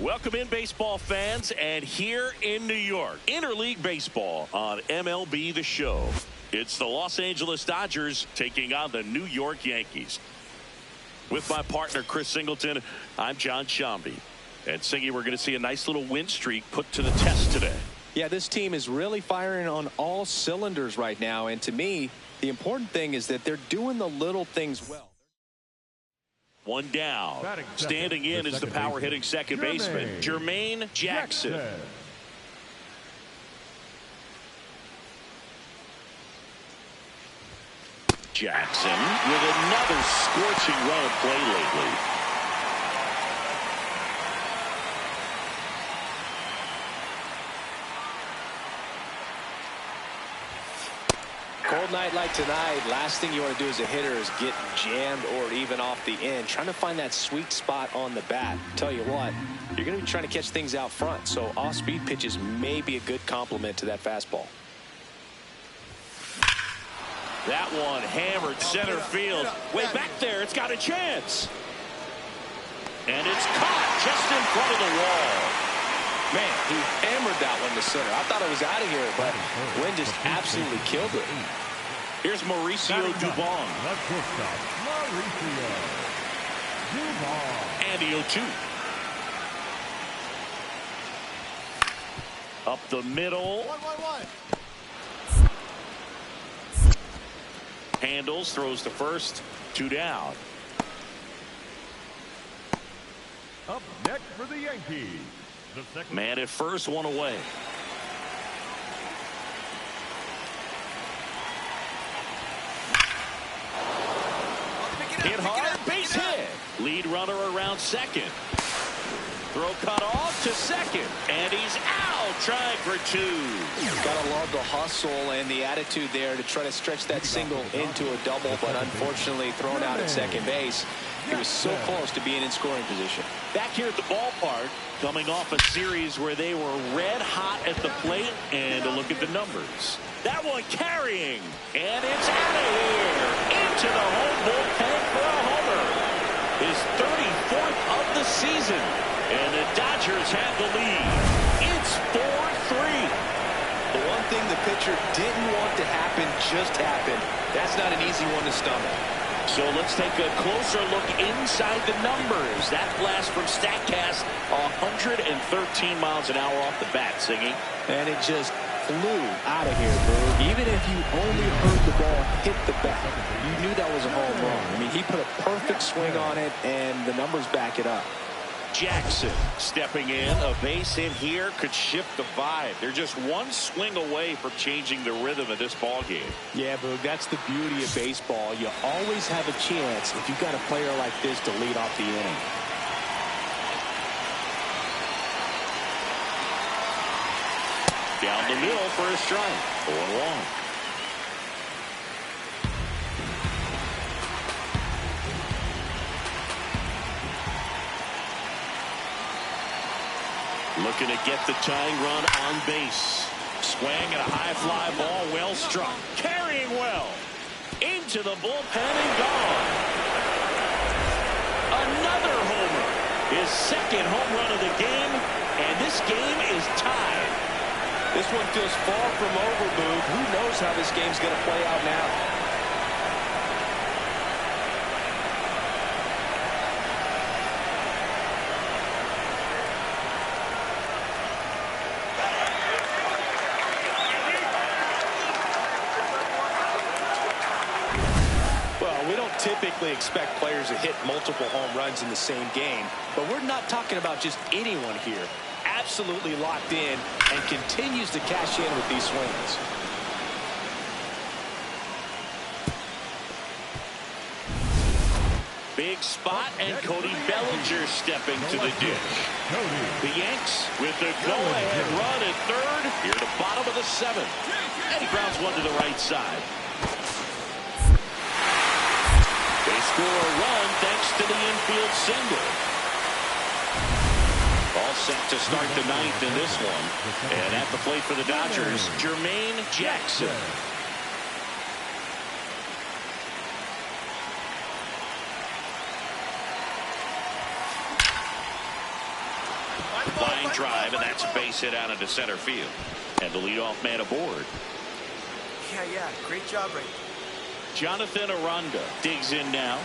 Welcome in, baseball fans, and here in New York, Interleague Baseball on MLB The Show. It's the Los Angeles Dodgers taking on the New York Yankees. With my partner, Chris Singleton, I'm John Shambi. And Singy, we're going to see a nice little win streak put to the test today. Yeah, this team is really firing on all cylinders right now. And to me, the important thing is that they're doing the little things well. One down. Standing in is the power hitting second baseman, Jermaine Jackson. Jackson with another scorching run of play lately. Cold night like tonight, last thing you want to do as a hitter is get jammed or even off the end. Trying to find that sweet spot on the bat. Tell you what, you're going to be trying to catch things out front, so off-speed pitches may be a good complement to that fastball. That one hammered center field. Way back there, it's got a chance. And it's caught just in front of the wall. Man, he hammered that one to center. I thought it was out of here, but Wynn just absolutely killed it. Here's Mauricio Dubon. And the 0-2. Up the middle. 1-1-1. Handles, throws to first, 2 down. Up next for the Yankees. Man at first, 1 away. Hit hard, base hit. Lead runner around second. Throw cut off to second, and he's out, trying for 2. Gotta love the hustle and the attitude there to try to stretch that single into a double, but unfortunately thrown out at second base. He was so close to being in scoring position. Back here at the ballpark, coming off a series where they were red hot at the plate, and a look at the numbers. That one carrying, and it's out of here, into the home bullpen for a homer. His 34th of the season, and the Dodgers have the lead. It's 4-3. The one thing the pitcher didn't want to happen just happened. That's not an easy one to stomach. So let's take a closer look inside the numbers. That blast from StatCast, 113 miles an hour off the bat, Singy. And it just flew out of here, Boog. Even if you only heard the ball hit the bat, you knew that was a home run. I mean, he put a perfect swing on it, and the numbers back it up. Jackson stepping in. A base hit here could shift the vibe. They're just one swing away from changing the rhythm of this ball game. Yeah, Boog, that's the beauty of baseball. You always have a chance if you've got a player like this to lead off the inning. Down the middle for a strike. 0-1. Looking to get the tying run on base. Swing and a high fly ball, well struck. Carrying well. Into the bullpen and gone. Another homer. His second home run of the game, and this game is tied. This one feels far from over, Boog. Who knows how this game's going to play out now? Typically expect players to hit multiple home runs in the same game, but we're not talking about just anyone here. Absolutely locked in and continues to cash in with these swings. Big spot, and Cody Bellinger stepping to the dish. The Yanks with the go-ahead run at third, here to bottom of the 7th. And he grounds one to the right side. They score a run thanks to the infield single. All set to start the 9th in this one. And at the plate for the Dodgers, Jermaine Jackson. drive, and that's a base hit out into center field. And the leadoff man aboard. Yeah, great job right. Jonathan Aranda digs in now.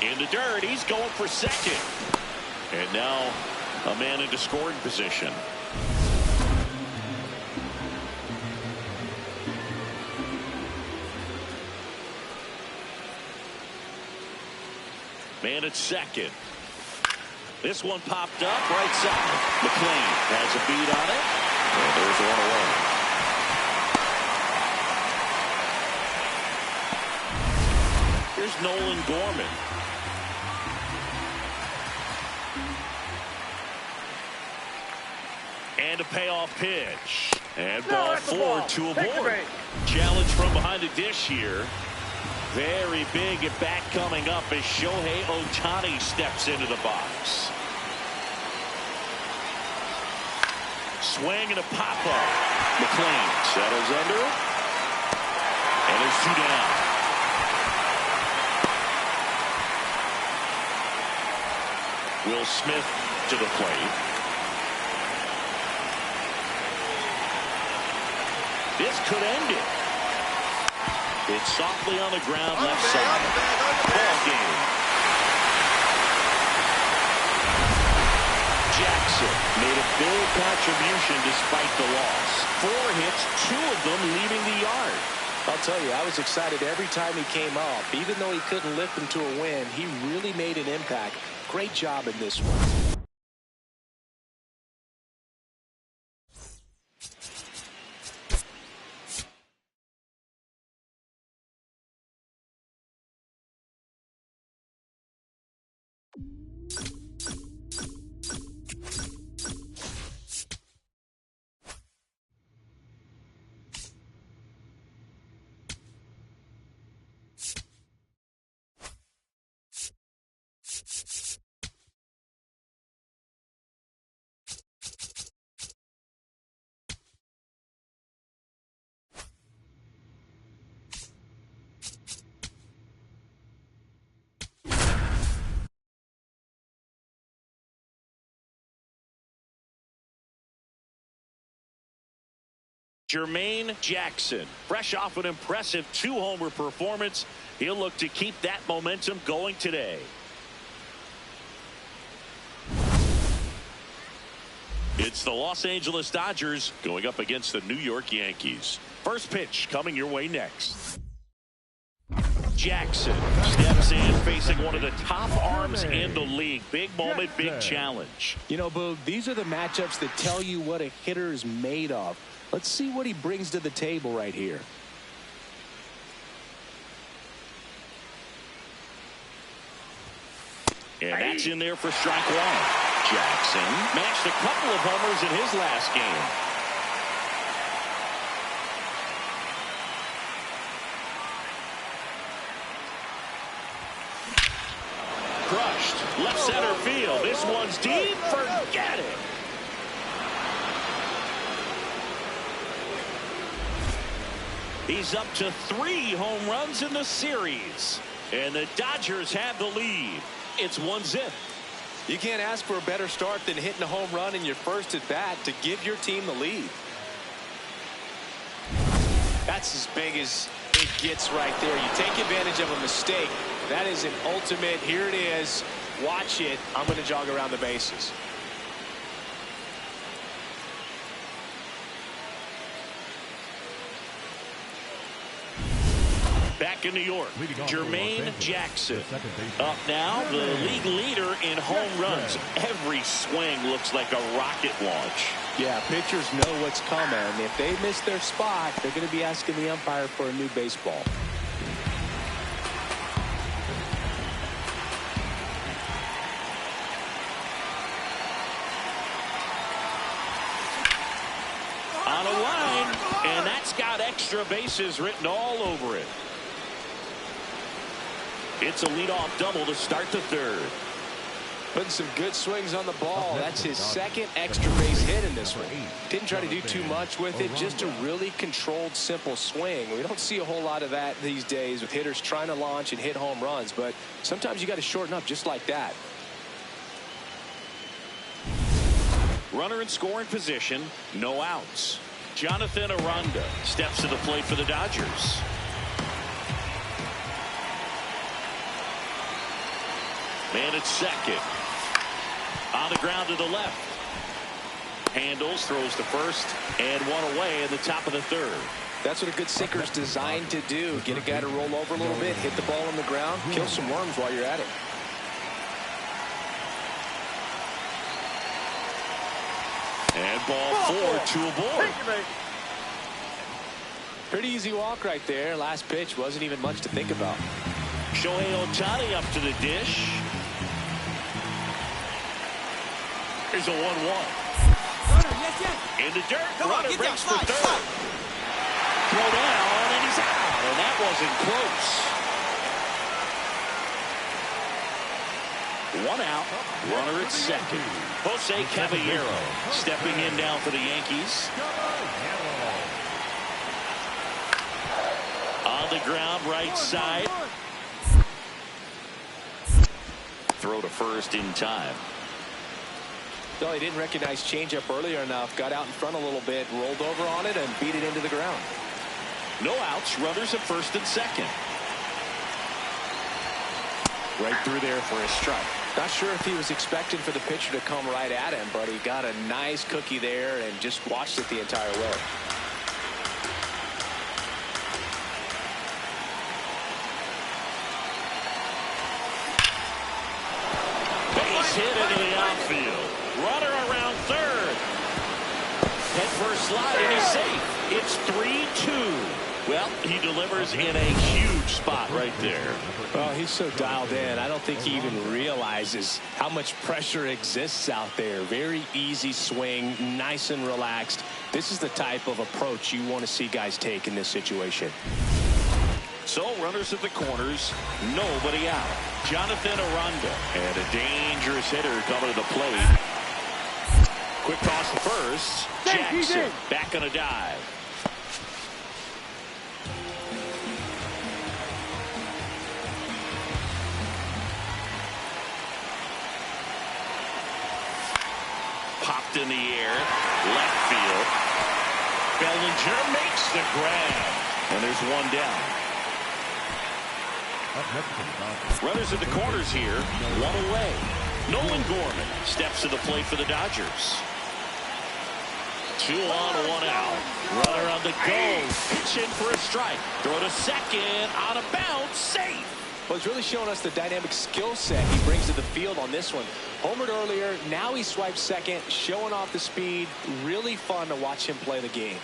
In the dirt, he's going for second. And now a man into scoring position. Man at second. This one popped up right side. McLean has a beat on it. And there's one away. Here's Nolan Gorman. And a payoff pitch. And ball four to a board. Challenge from behind the dish here. Very big at bat coming up as Shohei Ohtani steps into the box. Swing and a pop-up. McLean settles under it. And there's two down. Will Smith to the plate. This could end it. It's softly on the ground, left side. Ball game. Jackson made a big contribution despite the loss. 4 hits, 2 of them leaving the yard. I'll tell you, I was excited every time he came up. Even though he couldn't lift them to a win, he really made an impact. Great job in this one. Jermaine Jackson, fresh off an impressive 2-homer performance. He'll look to keep that momentum going today. It's the Los Angeles Dodgers going up against the New York Yankees. First pitch coming your way next. Jackson steps in facing one of the top arms in the league. Big moment, big challenge. You know, Boog, these are the matchups that tell you what a hitter is made of. Let's see what he brings to the table right here. And that's in there for strike one. Jackson matched a couple of homers in his last game. Crushed. Left center field. This one's deep. Forget it. He's up to 3 home runs in the series. And the Dodgers have the lead. It's 1-0. You can't ask for a better start than hitting a home run in your first at bat to give your team the lead. That's as big as it gets right there. You take advantage of a mistake. That is an ultimate. Here it is. Watch it. I'm going to jog around the bases. Back in New York, Jermaine Jackson up now, the league leader in home runs. Every swing looks like a rocket launch. Yeah, pitchers know what's coming. If they miss their spot, they're going to be asking the umpire for a new baseball. On a line, and that's got extra bases written all over it. It's a leadoff double to start the third. Putting some good swings on the ball. That's his second extra base hit in this one. Didn't try to do too much with it. Just a really controlled, simple swing. We don't see a whole lot of that these days with hitters trying to launch and hit home runs. But sometimes you got to shorten up just like that. Runner in scoring position. No outs. Jonathan Aranda steps to the plate for the Dodgers. Man at second. On the ground to the left. Handles, throws to first, and one away in the top of the third. That's what a good sinker's designed to do. Get a guy to roll over a little bit, hit the ball on the ground, kill some worms while you're at it. And ball four, two aboard. Pretty easy walk right there. Last pitch wasn't even much to think about. Shohei Ohtani up to the dish. Here's a 1-1. In the dirt. Runner breaks for third. Throw down, and he's out. And that wasn't close. 1 out. Runner at second. Jose Caballero stepping in now for the Yankees. On the ground, right side. Throw to first in time. No, he didn't recognize changeup earlier enough. Got out in front a little bit, rolled over on it, and beat it into the ground. No outs. Runners at first and second. Right through there for a strike. Not sure if he was expecting for the pitcher to come right at him, but he got a nice cookie there and just watched it the entire way. Base hit into the outfield. Runner around third. Head first slide, and he's safe. It's 3-2. Well, he delivers in a huge spot right there. Well, he's so dialed in. I don't think he even realizes how much pressure exists out there. Very easy swing, nice and relaxed. This is the type of approach you want to see guys take in this situation. So runners at the corners, nobody out. Jonathan Aranda, and a dangerous hitter coming to the plate. Quick toss to first. Jackson back on a dive. Popped in the air, left field. Bellinger makes the grab, and there's one down. Runners at the corners here, one away. Nolan Gorman steps to the plate for the Dodgers. 2 on, 1 out. Runner on the go. Pitch in for a strike. Throw to second. On a bounce. Safe. Well, he's really showing us the dynamic skill set he brings to the field on this one. Homered earlier. Now he swipes second. Showing off the speed. Really fun to watch him play the game.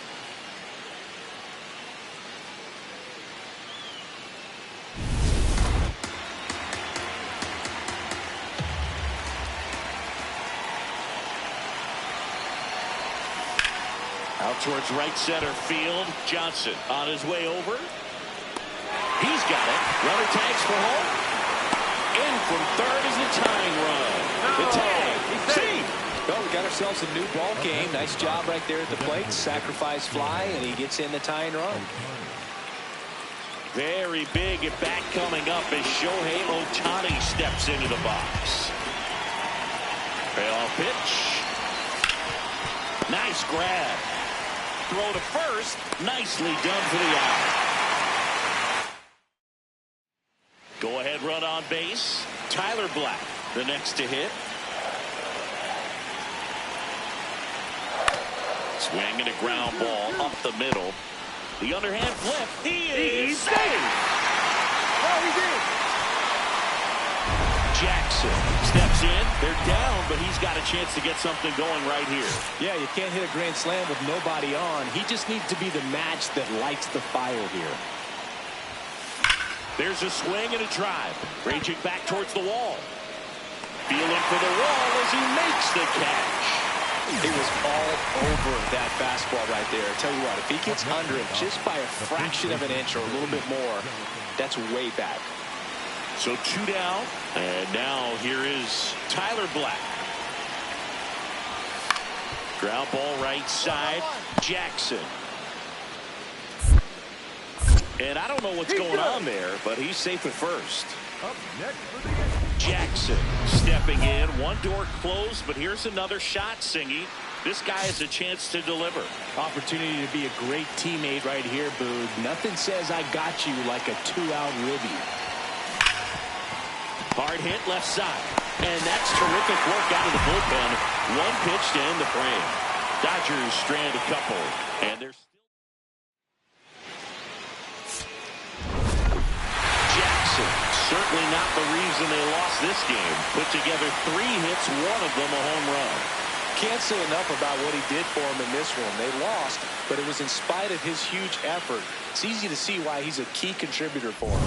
Out towards right center field. Johnson on his way over. He's got it. Runner tags for home. In from third is the tying run. The tag. See. Well, we got ourselves a new ball game. Nice job right there at the plate. Sacrifice fly, and he gets in the tying run. Very big at bat coming up as Shohei Ohtani steps into the box. Payoff pitch. Nice grab. Throw to first. Nicely done for the out. Go ahead run on base. Tyler Black, the next to hit. Swing and a ground ball up the middle. The underhand flip. He is safe. Oh, he did. Jackson steps in. They're down, but he's got a chance to get something going right here. Yeah, you can't hit a grand slam with nobody on. He just needs to be the match that lights the fire here. There's a swing and a drive. Ranging back towards the wall. Feeling for the wall as he makes the catch. He was all over that fastball right there. I tell you what, if he gets under it just by a fraction of an inch or a little bit more, that's way back. So 2 down. And now here is Tyler Black. Ground ball right side. Jackson. And I don't know what's going on there, but he's safe at first. Up next for the Jackson stepping in. One door closed, but here's another shot, Singy. This guy has a chance to deliver. Opportunity to be a great teammate right here, Boog. Nothing says I got you like a 2-out ribby. Hard hit left side. And that's terrific work out of the bullpen. One pitch to end the frame. Dodgers strand a couple. And there's Jackson, certainly not the reason they lost this game. Put together 3 hits, one of them a home run. Can't say enough about what he did for him in this one. They lost, but it was in spite of his huge effort. It's easy to see why he's a key contributor for him.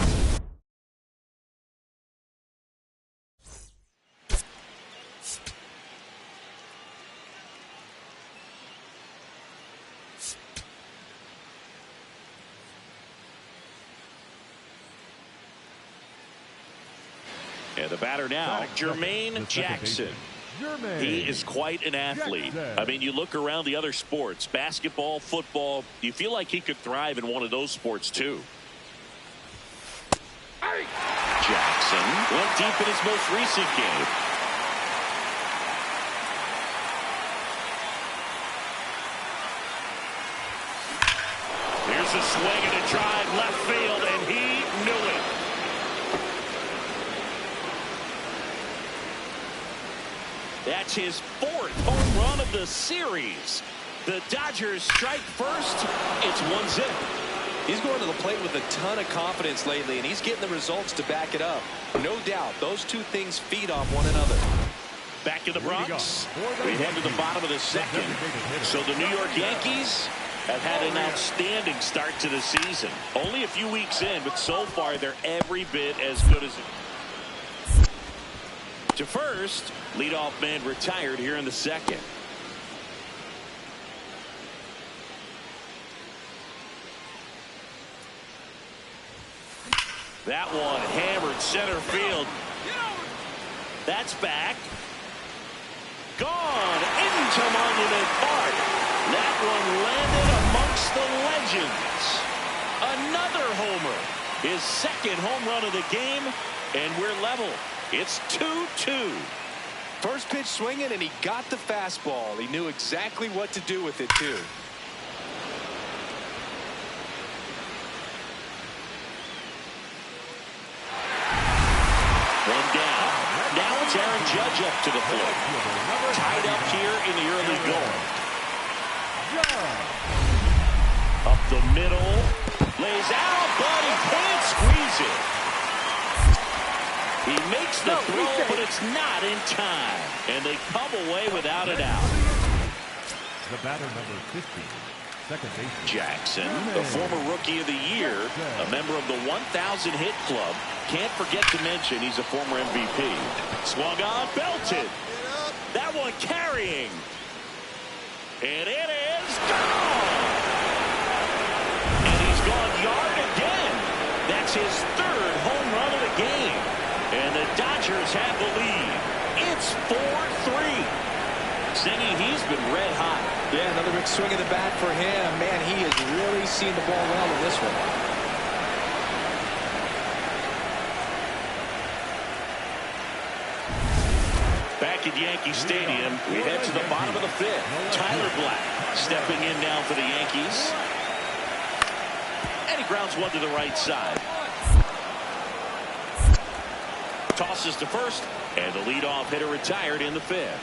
And the batter now, Jermaine Jackson. He is quite an athlete. I mean, you look around the other sports, basketball, football, you feel like he could thrive in one of those sports too. Jackson went deep in his most recent game. Here's a swing and a drive left field, and he knew it. That's his 4th home run of the series. The Dodgers strike first. It's 1-0. He's going to the plate with a ton of confidence lately, and he's getting the results to back it up. No doubt, those two things feed off one another. Back in the Bronx, we head to the bottom of the second. So the New York Yankees have had an outstanding start to the season. Only a few weeks in, but so far they're every bit as good as it. To first, leadoff man retired here in the second. That one hammered center field. That's back. Gone into Monument Park. That one landed amongst the legends. Another homer. His 2nd home run of the game, and we're level. It's 2-2. First pitch swinging, and he got the fastball. He knew exactly what to do with it, too. One down. Now it's Aaron Judge up to the plate. Tied up here in the early going. Up the middle. Lays out, but he can't squeeze it. He makes the throw, but it's not in time. And they come away without it out. The batter number 50, second baseman Jackson, the former Rookie of the Year, a member of the 1,000 hit club. Can't forget to mention he's a former MVP. Swung on, belted. That one carrying. And it is gone. And he's gone yard again. That's his 3rd home run of the game. And the Dodgers have the lead. It's 4-3. Singy, he's been red hot. Yeah, another big swing of the bat for him. Man, he has really seen the ball well in this one. Back at Yankee Stadium, we head to the bottom of the 5th. Tyler Black stepping in now for the Yankees. And he grounds one to the right side. Tosses to first, and the leadoff hitter retired in the 5th.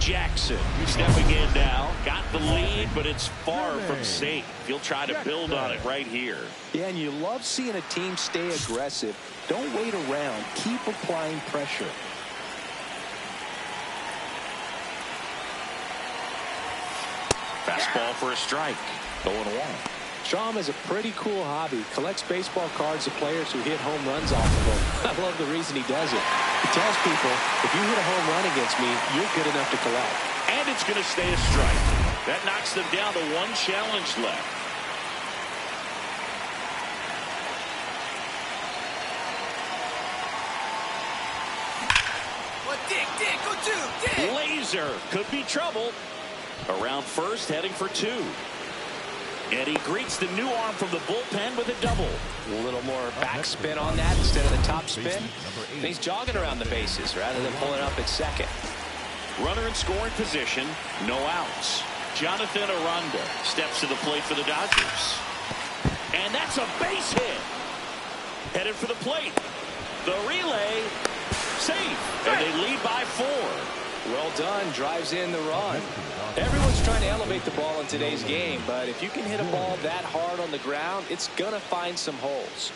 Jackson stepping in now. Got the lead, but it's far from safe. He'll try to build on it right here. Yeah, and you love seeing a team stay aggressive. Don't wait around. Keep applying pressure. Fastball for a strike. 0-1. Strom has a pretty cool hobby. Collects baseball cards of players who hit home runs off of him. I love the reason he does it. He tells people, if you hit a home run against me, you're good enough to collect. And it's going to stay a strike. That knocks them down to 1 challenge left. Laser could be trouble. Around first, heading for 2. And he greets the new arm from the bullpen with a double. A little more backspin on that instead of the top spin. And he's jogging around the bases rather than pulling up at second. Runner in scoring position, no outs. Jonathan Aranda steps to the plate for the Dodgers. And that's a base hit. Headed for the plate. The relay, safe. And they lead by 4. Well done, drives in the run. Everyone's trying to elevate the ball in today's game, but if you can hit a ball that hard on the ground, it's going to find some holes.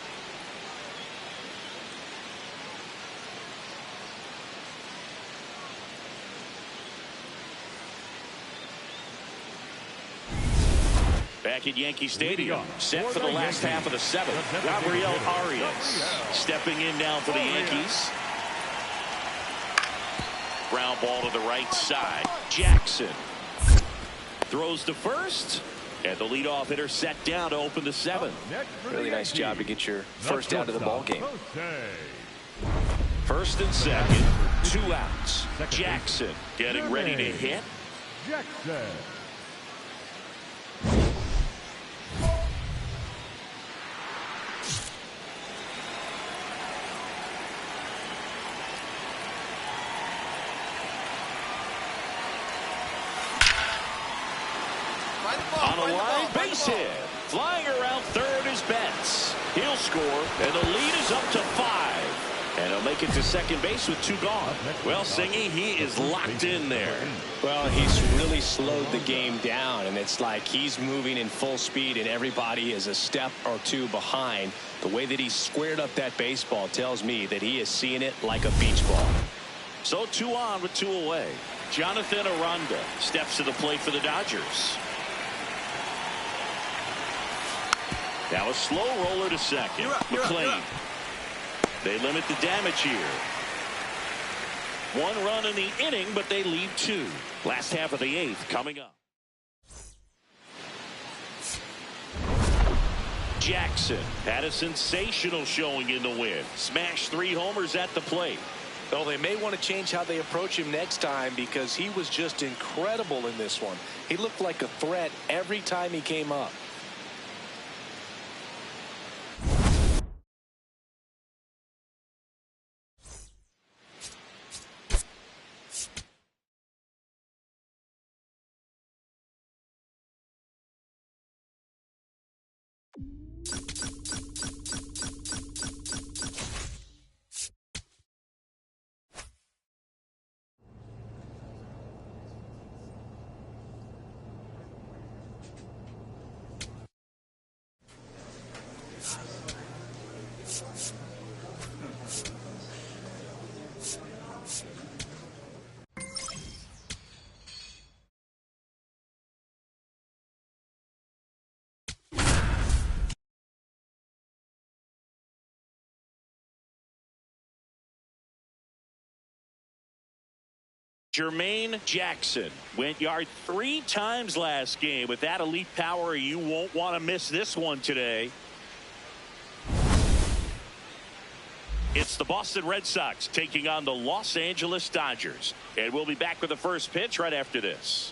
Back at Yankee Stadium, set for the last half of the 7th. Gabriel Arias stepping in now for the Yankees. Ground ball to the right side. Jackson throws to first, and the leadoff hitter set down to open the 7th. Really nice job to get your first out of the ball game. First and second, 2 outs. Jackson getting ready to hit. Jackson. On a line, base hit. Flying around third is Betts. He'll score, and the lead is up to 5. And he'll make it to second base with 2 gone. Well, Singy, he is locked in there. Well, he's really slowed the game down, and it's like he's moving in full speed, and everybody is a step or 2 behind. The way that he squared up that baseball tells me that he is seeing it like a beach ball. So 2 on with 2 away. Jonathan Aranda steps to the plate for the Dodgers. Now a slow roller to second. McLean. They limit the damage here. 1 run in the inning, but they lead 2. Last half of the 8th coming up. Jackson had a sensational showing in the win. Smashed 3 homers at the plate. Well, they may want to change how they approach him next time because he was just incredible in this one. He looked like a threat every time he came up. Jermaine Jackson went yard 3 times last game. With that elite power, you won't want to miss this one today. It's the Boston Red Sox taking on the Los Angeles Dodgers. And we'll be back with the first pitch right after this.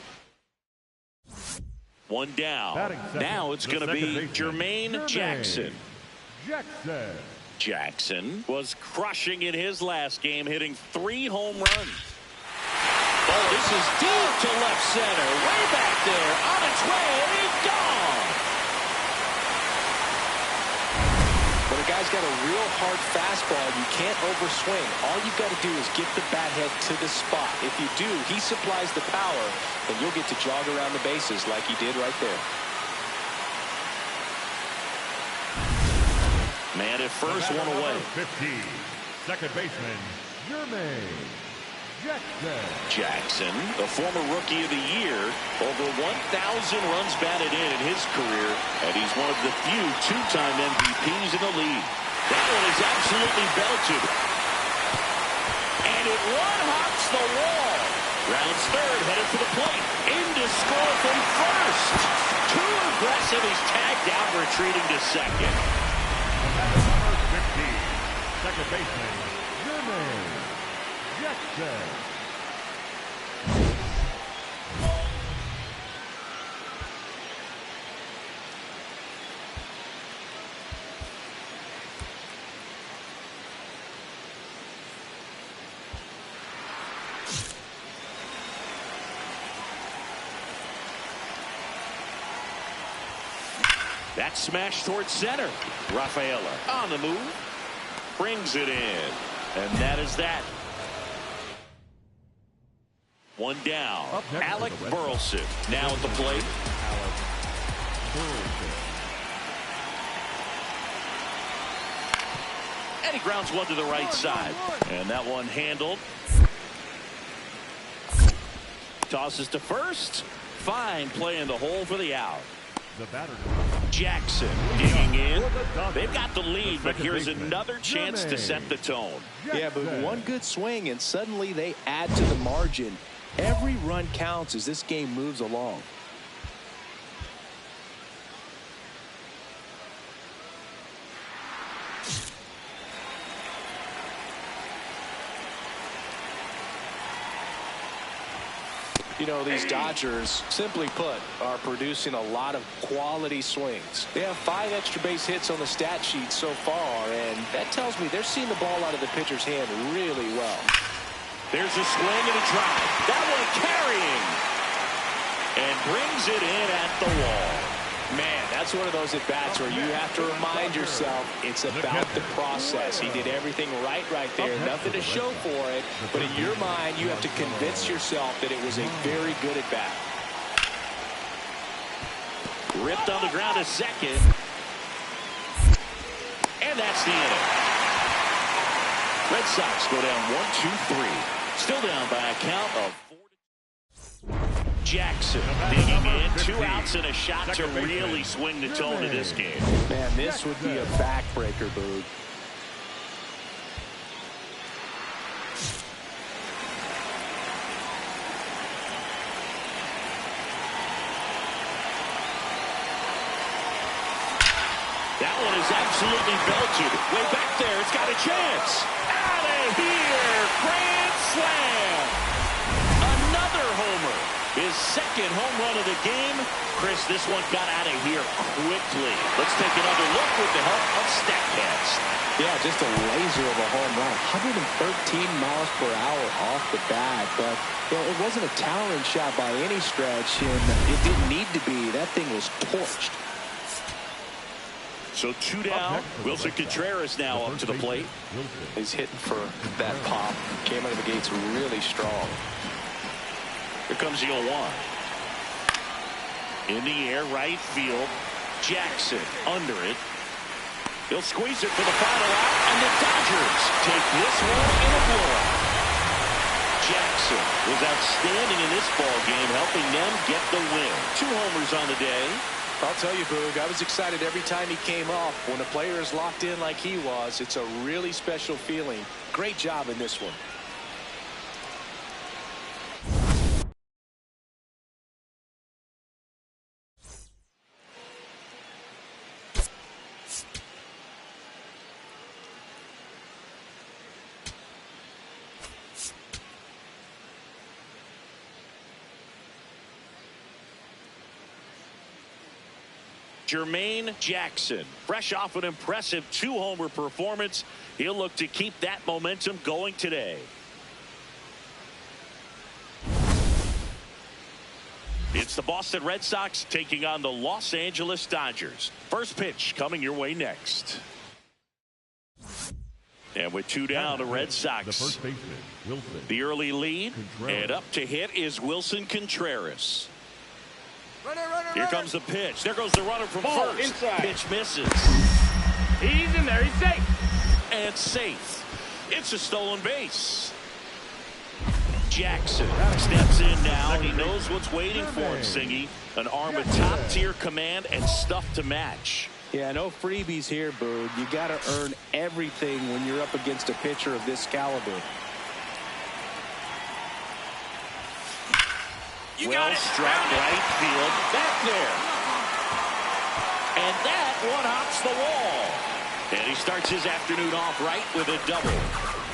1 down. Now it's going to be Jermaine Jackson. Jackson was crushing in his last game, hitting 3 home runs. Oh, this is deep to left center. Way back there. On its way. Gone. When a guy's got a real hard fastball, you can't overswing. All you've got to do is get the bat head to the spot. If you do, he supplies the power, and you'll get to jog around the bases like he did right there. Man at first, 1 away. 15, second baseman, Jermaine Jackson, the former Rookie of the Year, over 1,000 runs batted in his career, and he's one of the few 2-time MVPs in the league. That one is absolutely belted. And it one-hops the wall. Rounds third, headed for the plate. In to score from first. Too aggressive. He's tagged out, retreating to second. Number 15, second baseman, Jermaine Jackson. That smash towards center. Rafaela on the move. Brings it in. And that is that. One down. Alec Burleson now at the plate. And he grounds one to the right side. And that one handled. Tosses to first. Fine play in the hole for the out. The batter. Jackson digging in. They've got the lead, but here's another chance to set the tone. Yeah, but one good swing and suddenly they add to the margin. Every run counts as this game moves along. You know, these Dodgers, simply put, are producing a lot of quality swings. They have 5 extra base hits on the stat sheet so far, and that tells me they're seeing the ball out of the pitcher's hand really well. There's a swing and a drive. That one carrying. And brings it in at the wall. Man, that's one of those at-bats where you have to remind yourself it's about the process. He did everything right there. Nothing to show for it. But in your mind, you have to convince yourself that it was a very good at-bat. Ripped on the ground to second. And that's the inning. Red Sox go down 1-2-3. Still down by a count of 4. Jackson digging in. 2 outs and a shot to really swing the tone of this game. Man, this would be a backbreaker, Boog. That one is absolutely belted. Way back there. It's got a chance. Out of here. Grand slam. Another homer. His second home run of the game. Chris, this one got out of here quickly. Let's take another look with the help of StatCast. Yeah, just a laser of a home run. 113 miles per hour off the bat. But it wasn't a towering shot by any stretch, and it didn't need to be. That thing was torched. So 2 down. Wilson Contreras now up to the plate. He's hitting for that pop. Came out of the gates really strong. Here comes the 0-1. In the air, right field. Jackson under it. He'll squeeze it for the final out, and the Dodgers take this one in a blowout. Jackson was outstanding in this ball game, helping them get the win. 2 homers on the day. I'll tell you, Boog, I was excited every time he came up. When a player is locked in like he was, it's a really special feeling. Great job in this one. Jermaine Jackson, fresh off an impressive 2-homer performance. He'll look to keep that momentum going today. It's the Boston Red Sox taking on the Los Angeles Dodgers. First pitch coming your way next. And with 2 down, the Red Sox. The first baseman, Wilson. The early lead, Contreras. and up to hit is Wilson Contreras. Runner. Here comes the pitch. There goes the runner from first. Inside. Pitch misses. He's in there. He's safe. And safe. It's a stolen base. Jackson steps in now. He knows what's waiting for him, Singy. An arm of top-tier command and stuff to match. Yeah, no freebies here, Boog. You got to earn everything when you're up against a pitcher of this caliber. Well struck right field. Back there. And that one hops the wall. And he starts his afternoon off right with a double.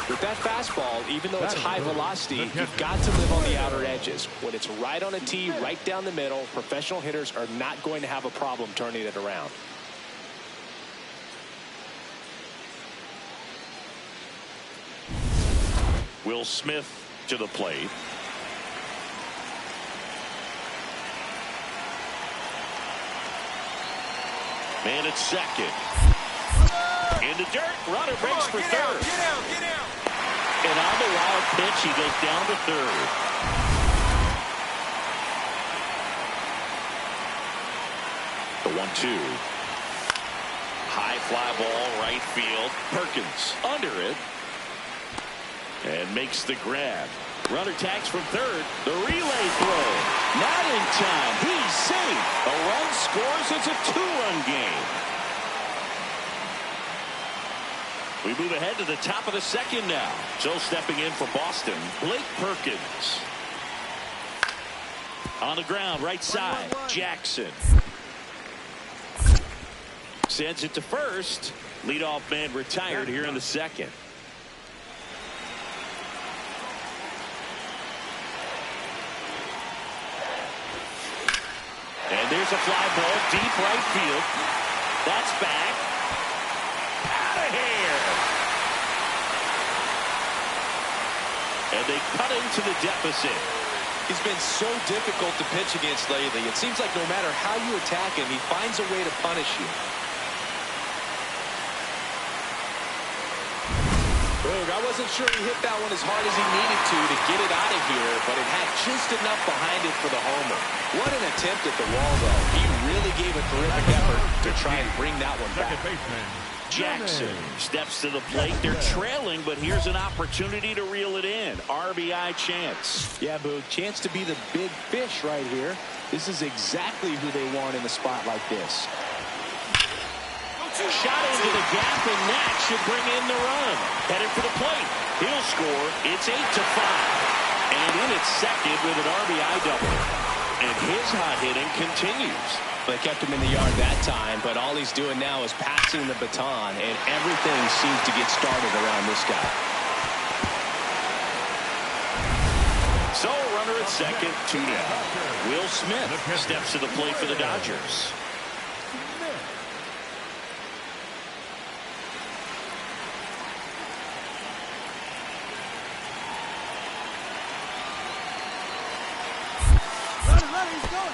With that fastball, even though it's high velocity, you've got to live on the outer edges. When it's right on a tee, right down the middle, professional hitters are not going to have a problem turning it around. Will Smith to the plate. Man at second. In the dirt. Runner breaks for third. Get out, get out. And on the wild pitch, he goes down to third. The 1-2. High fly ball, right field. Perkins under it. And makes the grab. Runner tags from third. The relay throw. Not in time. He's safe. A run scores. It's a two-run game. We move ahead to the top of the second now. So stepping in for Boston, Blake Perkins. On the ground, right side, Jackson. Sends it to first. Leadoff man retired here in the second. And there's a fly ball deep right field. That's back. Out of here. And they cut into the deficit. He's been so difficult to pitch against lately. It seems like no matter how you attack him, he finds a way to punish you. I wasn't sure he hit that one as hard as he needed to get it out of here, but it had just enough behind it for the homer. What an attempt at the wall, though. He really gave a terrific effort to try and bring that one back. Jackson steps to the plate. They're trailing, but here's an opportunity to reel it in. RBI chance. Yeah, Boog, chance to be the big fish right here. This is exactly who they want in a spot like this. Shot into the gap, and that should bring in the run. Headed for the plate. He'll score. It's 8-5. And in at second with an RBI double. And his hot hitting continues. They kept him in the yard that time, but all he's doing now is passing the baton, and everything seems to get started around this guy. So a runner at second, 2 down. Will Smith steps to the plate for the Dodgers.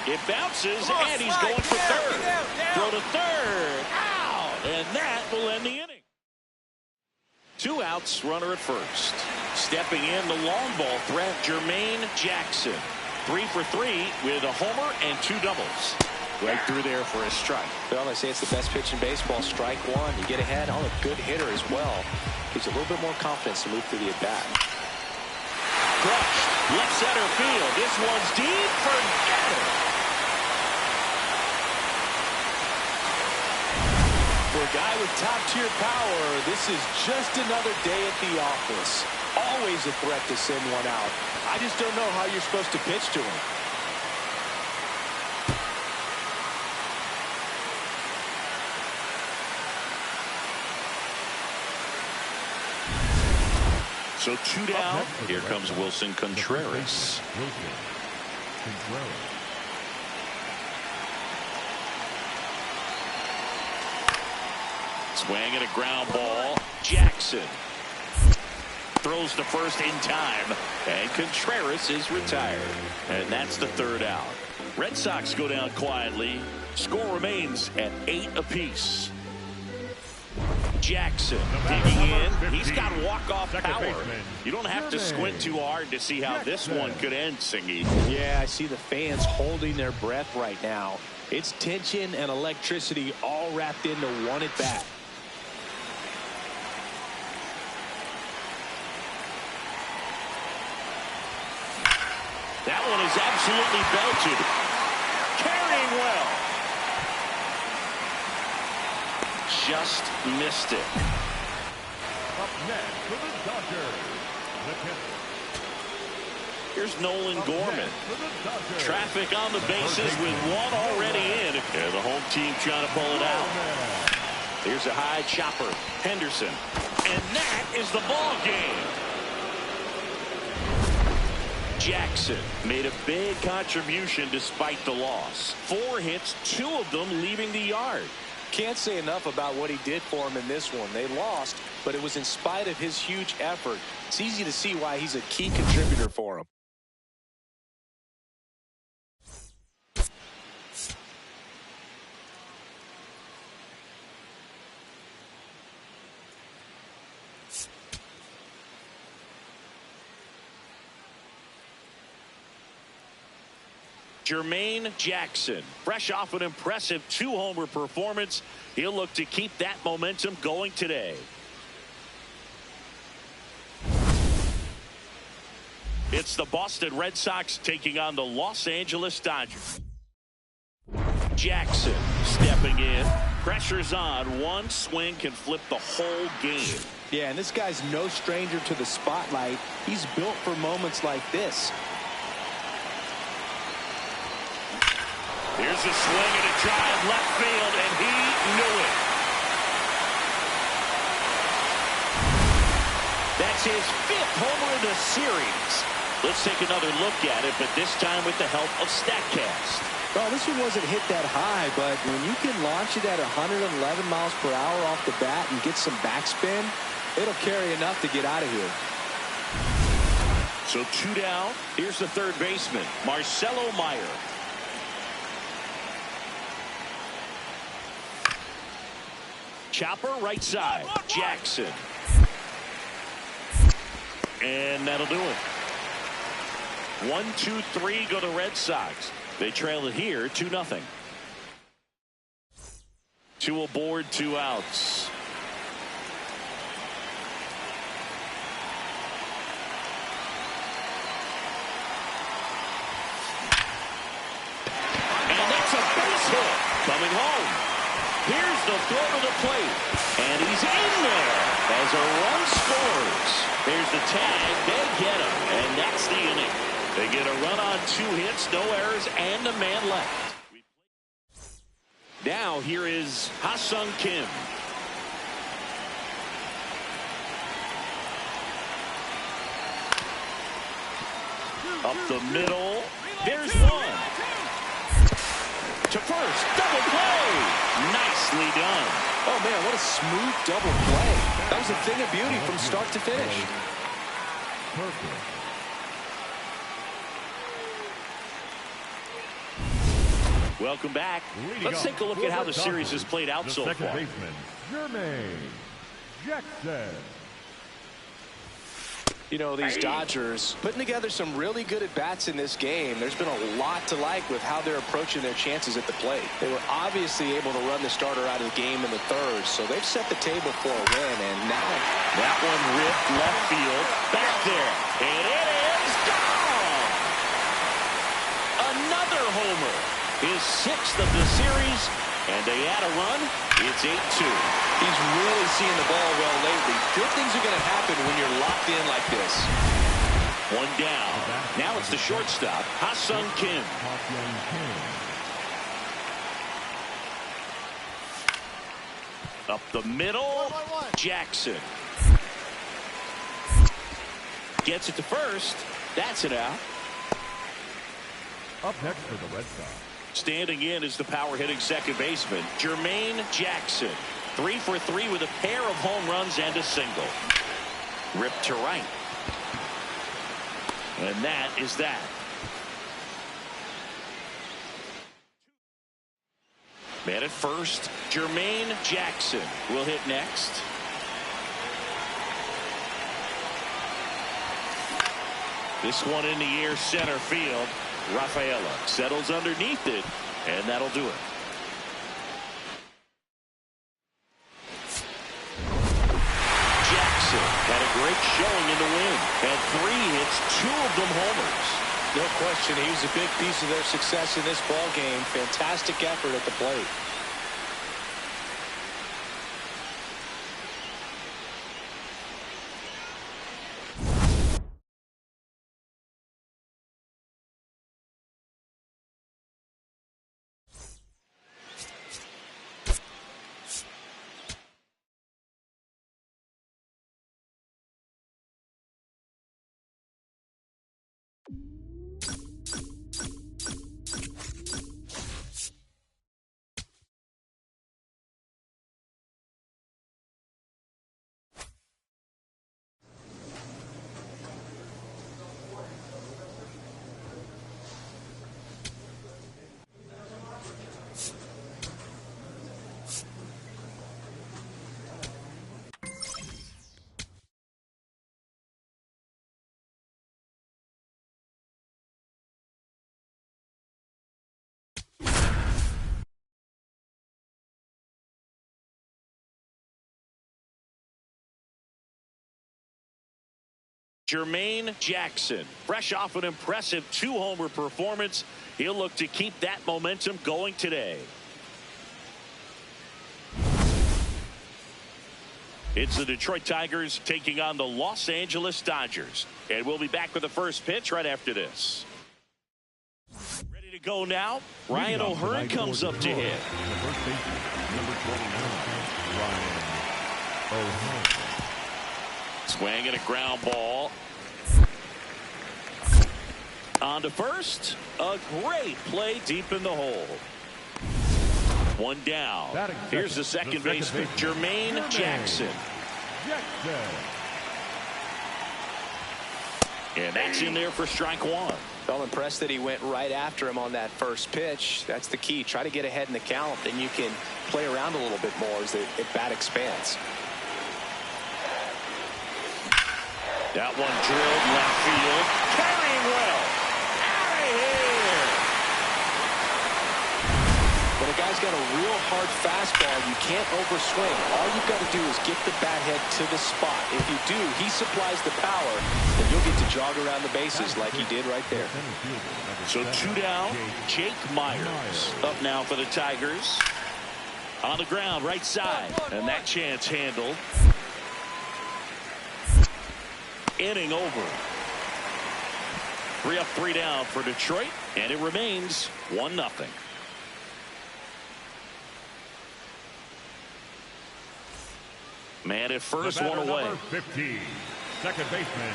It bounces, and he's going for third. Throw to third. Out! And that will end the inning. 2 outs, runner at first. Stepping in, the long ball threat, Jermaine Jackson. 3 for 3 with a homer and 2 doubles. Right through there for a strike. Well, they say it's the best pitch in baseball. Strike one. You get ahead on a good hitter as well. Gives you a little bit more confidence to move through the at-bat. Crushed. Left center field. This one's deep. Forget it. For a guy with top-tier power, this is just another day at the office. Always a threat to send one out. I just don't know how you're supposed to pitch to him. So 2 down. Here comes Wilson Contreras. Swing and a ground ball. Jackson throws to first in time, and Contreras is retired. And that's the 3rd out. Red Sox go down quietly. Score remains at 8 apiece. Jackson digging in. He's got walk-off power. You don't have to squint too hard to see how this one could end, Singy. Yeah, I see the fans holding their breath right now. It's tension and electricity all wrapped into one at bat. That one is absolutely belted. Carrying well. Just missed it. Up next for the Dodgers, Here's Nolan Gorman. Traffic on the bases with one already in. And the home team trying to pull it out. Here's a high chopper. Henderson. And that is the ball game. Jackson made a big contribution despite the loss. 4 hits, 2 of them leaving the yard. Can't say enough about what he did for him in this one. They lost, but it was in spite of his huge effort. It's easy to see why he's a key contributor for him. Jermaine Jackson, fresh off an impressive 2-homer performance. He'll look to keep that momentum going today. It's the Boston Red Sox taking on the Los Angeles Dodgers. Jackson stepping in. Pressure's on. One swing can flip the whole game. Yeah, and this guy's no stranger to the spotlight. He's built for moments like this. Here's a swing and a drive left field, and he knew it. That's his 5th homer of the series. Let's take another look at it, but this time with the help of StatCast. Well, this one wasn't hit that high, but when you can launch it at 111 miles per hour off the bat and get some backspin, it'll carry enough to get out of here. So 2 down. Here's the third baseman, Marcelo Meyer. Chopper right side, Jackson. And that'll do it. 1, 2, 3 go the Red Sox. They trail it here 2-0. 2 aboard, 2 outs. And that's a base hit. Coming home. Here's the throw to the plate. And he's in there as a run scores. There's the tag. They get him. And that's the inning. They get a run on 2 hits, no errors, and a man left. Now here is Ha-Seong Kim. Up the middle. There's one. To first. Double play. Nicely done. Oh, man, what a smooth double play. That was a thing of beauty from start to finish. Perfect. Welcome back. Let's take a look at how the series has played out so far. Second baseman, Jermaine Jackson. You know, these Dodgers putting together some really good at-bats in this game. There's been a lot to like with how they're approaching their chances at the plate. They were obviously able to run the starter out of the game in the 3rd, so they've set the table for a win, and now that one ripped left field. Back there. And it is gone! Another homer. His 6th of the series, and they add a run. It's 8-2. He's really seeing the ball well lately. Good things are going to happen when you're locked in like this. 1 down. Now it's the shortstop, Ha-Seong Kim. Up the middle, Jackson. Gets it to first. That's it out. Up next for the Red Sox. Standing in is the power-hitting second baseman, Jermaine Jackson. 3 for 3 with a pair of home runs and a single. Ripped to right. And that is that. Man at first, Jermaine Jackson will hit next. This one in the air, center field. Rafaela settles underneath it, and that'll do it. Jackson had a great showing in the win. Had 3 hits, 2 of them homers. No question, he was a big piece of their success in this ball game. Fantastic effort at the plate. Jermaine Jackson, fresh off an impressive 2-homer performance, he'll look to keep that momentum going today. It's the Detroit Tigers taking on the Los Angeles Dodgers. And we'll be back with the first pitch right after this. Ready to go now. Ryan O'Hearn comes up to hit. The first baseman, number 29, Ryan O'Hearn. Swing and a ground ball. On to first. A great play deep in the hole. One down. Here's the second baseman, Jermaine Jackson. And that's in there for strike one. Well, impressed that he went right after him on that first pitch. That's the key. Try to get ahead in the count, then you can play around a little bit more as the bat expands. That one drilled left field. Carrying well. Out of here. When a guy's got a real hard fastball, you can't overswing. All you've got to do is get the bat head to the spot. If you do, he supplies the power, and you'll get to jog around the bases like he did right there. So 2 down. Jake Myers up now for the Tigers. On the ground, right side. And that chance handled. Inning over. 3 up, 3 down for Detroit, and it remains 1-0. Man at first, one away. Number 15, second baseman,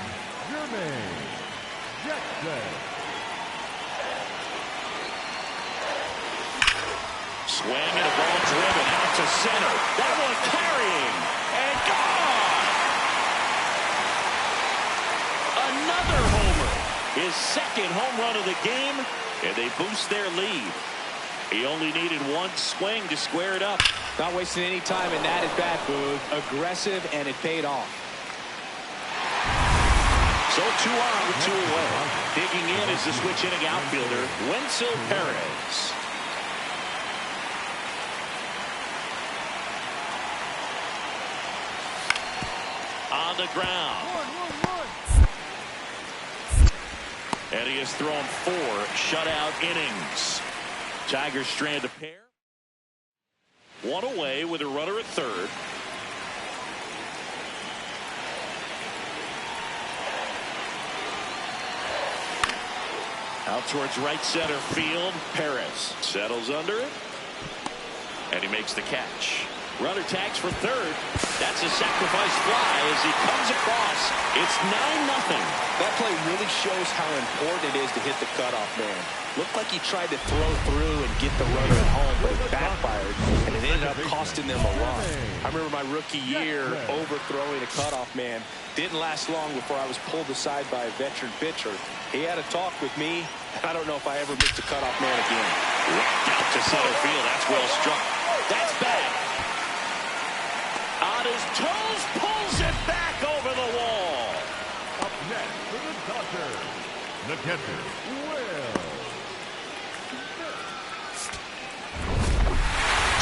Jermaine Jackson. Swing and a ball driven out to center. That one carrying and gone. Another homer. His second home run of the game, and they boost their lead. He only needed one swing to square it up. Not wasting any time in that at bat, Boog. Aggressive, and it paid off. So 2 on with 2 away. Digging in is the switch hitting outfielder, Wenzel Perez. On the ground. And he has thrown 4 shutout innings. Tigers strand a pair. 1 away with a runner at third. Out towards right center field. Perez settles under it. And he makes the catch. Runner tags for third. That's a sacrifice fly as he comes across. It's 9-0. That play really shows how important it is to hit the cutoff man. Looked like he tried to throw through and get the runner at home, but it backfired, and it ended up costing them a run. I remember my rookie year overthrowing a cutoff man. Didn't last long before I was pulled aside by a veteran pitcher. He had a talk with me, and I don't know if I ever missed a cutoff man again. Rocked out to center field. That's well struck. That's back. On his toes, pulls it back over the wall. Up next for the Dodgers, the catcher, Will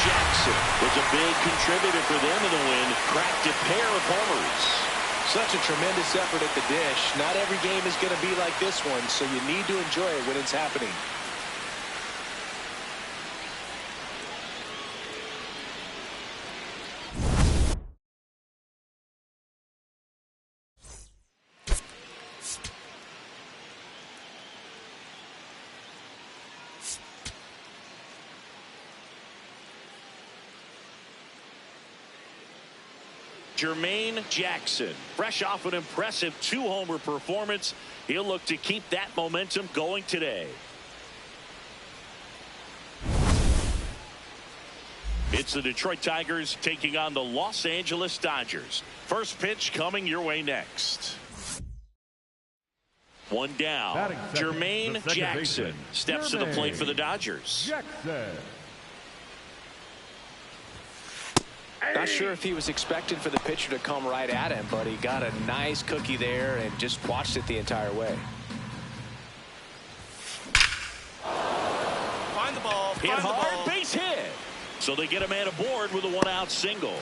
Jackson was a big contributor for them in the win. Cracked a pair of homers. Such a tremendous effort at the dish. Not every game is going to be like this one, so you need to enjoy it when it's happening. Jermaine Jackson, fresh off an impressive 2-homer performance, he'll look to keep that momentum going today. It's the Detroit Tigers taking on the Los Angeles Dodgers. First pitch coming your way next. 1 down. Jermaine Jackson steps to the plate for the Dodgers. Jackson. Not sure if he was expecting for the pitcher to come right at him, but he got a nice cookie there and just watched it the entire way. Find the ball. Hit Find the hard, ball. base hit. So they get a man aboard with a 1-out single.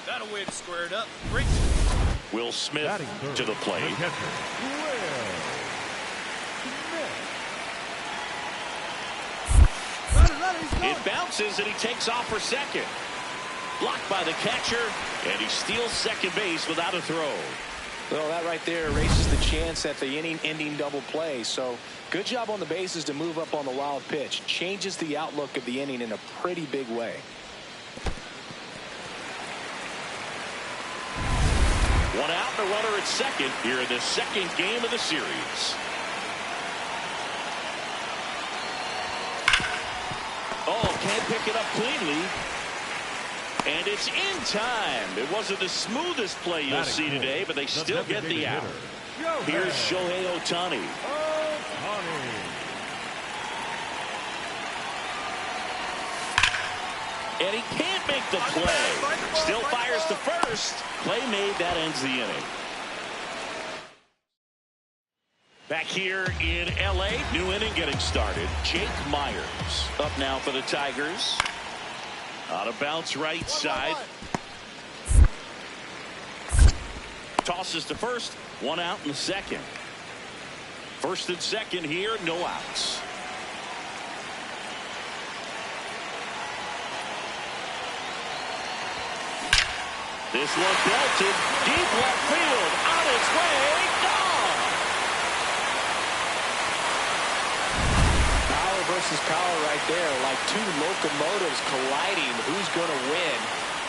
That'll way to square it up. Great. Will Smith to the plate. The catcher, Will Smith. It bounces and he takes off for second. Blocked by the catcher, and he steals second base without a throw. Well, that right there erases the chance at the inning-ending double play. So good job on the bases to move up on the wild pitch. Changes the outlook of the inning in a pretty big way. One out and a runner at second here in the second game of the series. Oh, can't pick it up cleanly. And it's in time. It wasn't the smoothest play you'll see today, but they still get the out. Here's Shohei Ohtani. And he can't make the play. Still fires to first. Play made. That ends the inning. Back here in L.A., new inning getting started. Jake Myers up now for the Tigers. On a bounce right side. Tosses to first. One out in the second. First and second here, no outs. This one belted deep left field. On its way. Gone. Power versus power right there, like two locomotives colliding. Who's going to win?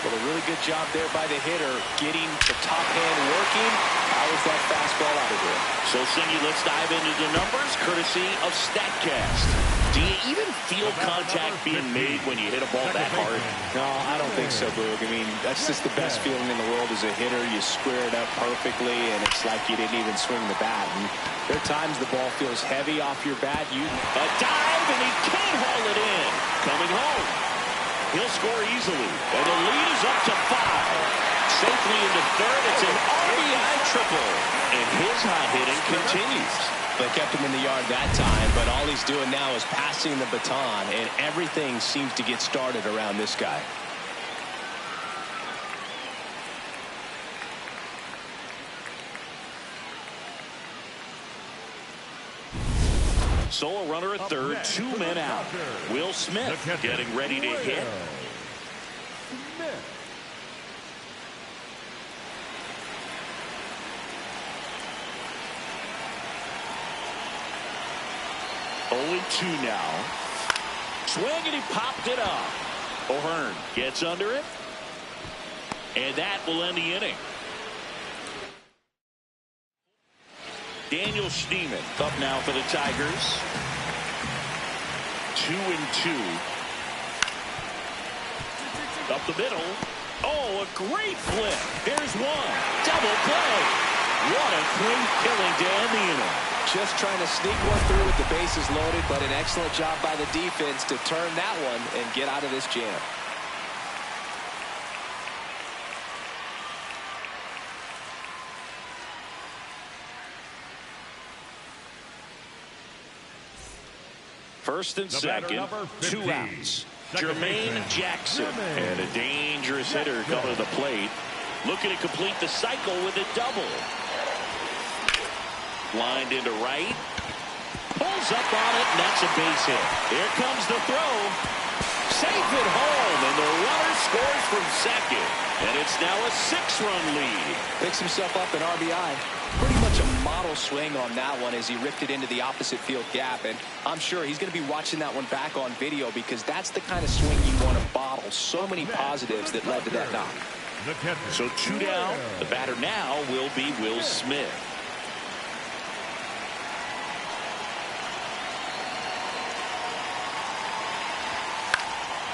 Well, a really good job there by the hitter, getting the top hand working. Powers that fastball out of here. So, Singy, let's dive into the numbers, courtesy of StatCast. Do you even feel contact being made when you hit a ball that hard? No, I don't think so, Boog. I mean, that's just the best feeling in the world as a hitter. You square it up perfectly, and it's like you didn't even swing the bat. And there are times the ball feels heavy off your bat. A dive, and he can't haul it in. Coming home. He'll score easily, and the lead is up to 5. Safely into third. It's an RBI triple, and his hot hitting continues. They kept him in the yard that time, but all he's doing now is passing the baton, and everything seems to get started around this guy. So a runner at third, 2 men out. Will Smith getting ready to hit. Only 2 now. Swing, and he popped it up. O'Hearn gets under it. And that will end the inning. Daniel Schneemann up now for the Tigers. 2-2. Up the middle. Oh, a great flip. There's one. Double play. What a great killing to end the inning. Just trying to sneak one through with the bases loaded, but an excellent job by the defense to turn that one and get out of this jam. First and second, 2 outs. Jermaine Jackson, and a dangerous hitter coming to the plate. Looking to complete the cycle with a double. Lined into right. Pulls up on it, and that's a base hit. Here comes the throw. Safe at home, and the runner scores from second. And it's now a 6-run lead. Picks himself up an RBI. Pretty much a model swing on that one as he ripped it into the opposite field gap. And I'm sure he's going to be watching that one back on video because that's the kind of swing you want to bottle. So many positives that led to that knock. So 2 down. The batter now will be Will Smith.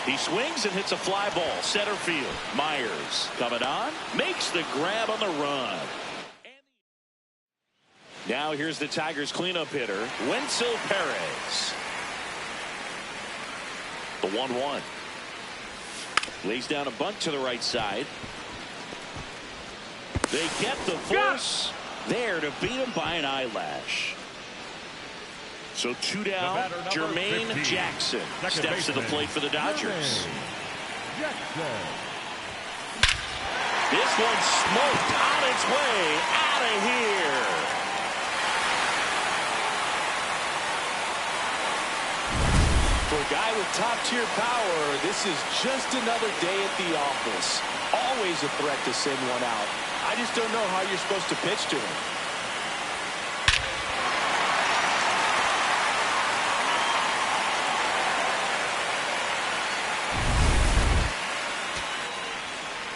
He swings and hits a fly ball. Center field. Myers coming on. Makes the grab on the run. Now here's the Tigers cleanup hitter, Wenzel Perez. The 1-1. Lays down a bunt to the right side. They get the force there to beat him by an eyelash. So 2 down. Jermaine Jackson steps to the plate for the Dodgers. This one smoked on its way out of here. For a guy with top-tier power, this is just another day at the office. Always a threat to send one out. I just don't know how you're supposed to pitch to him.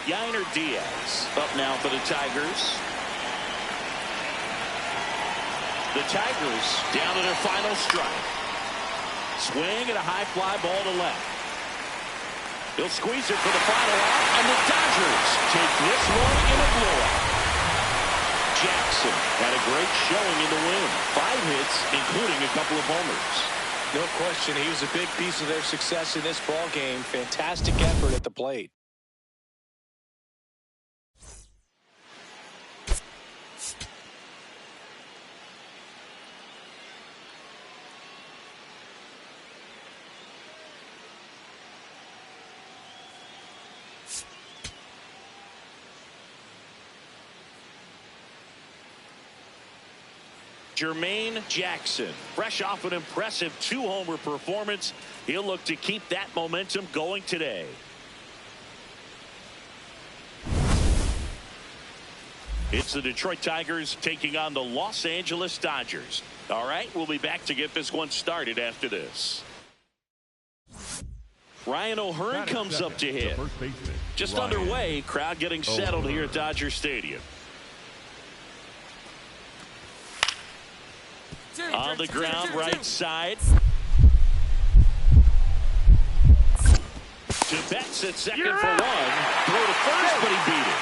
Yainer Diaz up now for the Tigers. The Tigers down to their final strike. Swing and a high fly ball to left. He'll squeeze it for the final out, and the Dodgers take this one in a blowout. Jackson had a great showing in the win. 5 hits, including a couple of homers. No question, he was a big piece of their success in this ball game. Fantastic effort at the plate. Jermaine Jackson, fresh off an impressive 2-homer performance. He'll look to keep that momentum going today. It's the Detroit Tigers taking on the Los Angeles Dodgers. All right, we'll be back to get this one started after this. Ryan O'Hearn comes up to hit. Just underway, crowd getting settled here at Dodger Stadium. On the ground, right side. To Betts at second for one. Throw to first, but he beat it.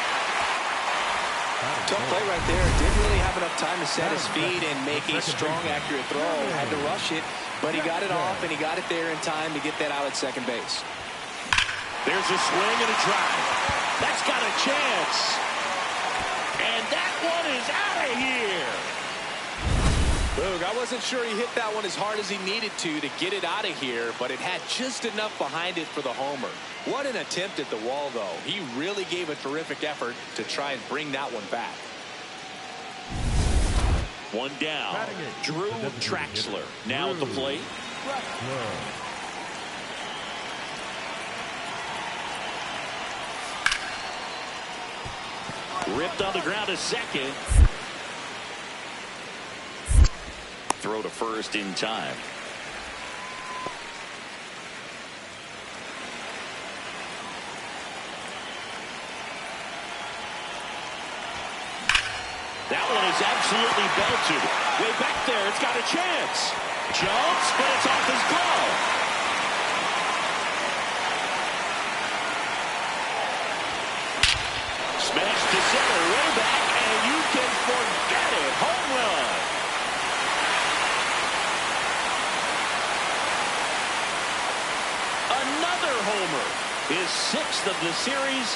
Tough play right there. Didn't really have enough time to set his feet and make a strong, accurate throw. Had to rush it, but he got it off, and he got it there in time to get that out at second base. There's a swing and a drive. That's got a chance. And that one is out of here. Boog, I wasn't sure he hit that one as hard as he needed to get it out of here, but it had just enough behind it for the homer. What an attempt at the wall, though. He really gave a terrific effort to try and bring that one back. One down. Drew Traxler now at the plate. Ripped on the ground to second. Throw to first in time. That one is absolutely belted. Way back there, it's got a chance. Jumps, but it's off his glove. Smash to center, way back, and you can forget it. Home run. Another homer. His 6th of the series,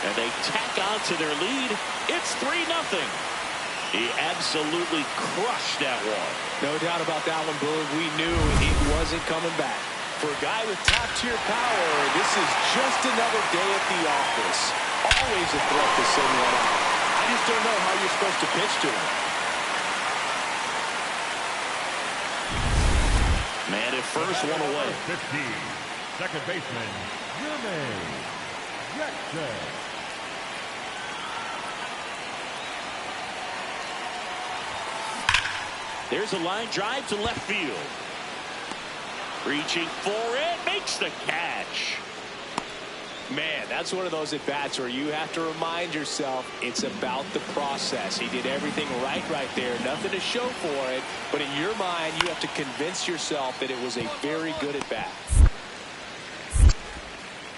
and they tack on to their lead. It's 3-0. He absolutely crushed that one. No doubt about that one, Boog. We knew it wasn't coming back. For a guy with top-tier power, this is just another day at the office. Always a threat to send one out. I just don't know how you're supposed to pitch to him. Man at first, one away. 15, second baseman, Jermaine Jackson. There's a line drive to left field. Reaching for it, makes the catch. Man, that's one of those at-bats where you have to remind yourself it's about the process. He did everything right there. Nothing to show for it. But in your mind, you have to convince yourself that it was a very good at-bat.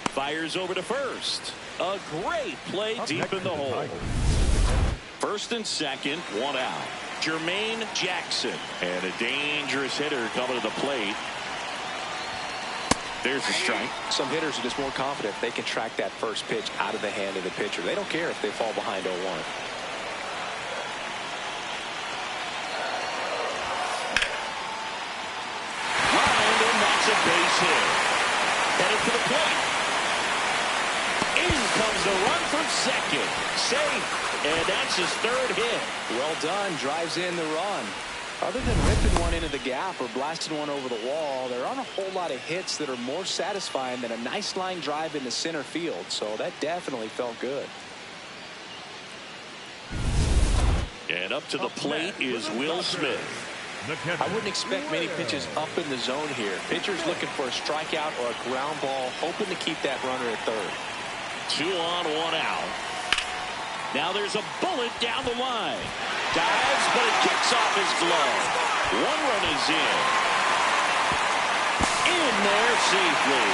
Fires over to first. A great play deep in the hole. First and second, one out. Jermaine Jackson. And a dangerous hitter coming to the plate. There's a strike. Some hitters are just more confident they can track that first pitch out of the hand of the pitcher. They don't care if they fall behind 0-1. Lined, and that's a base hit. Headed to the plate. In comes the run for second. Safe. And that's his third hit. Well done. Drives in the run. Other than ripping one into the gap or blasting one over the wall, there aren't a whole lot of hits that are more satisfying than a nice line drive into center field. So that definitely felt good. And up to the plate is Will Smith. I wouldn't expect many pitches up in the zone here. Pitcher's looking for a strikeout or a ground ball, hoping to keep that runner at third. 2 on, 1 out. Now there's a bullet down the line. Dives, but it kicks off his glove. 1 run is in. In there safely.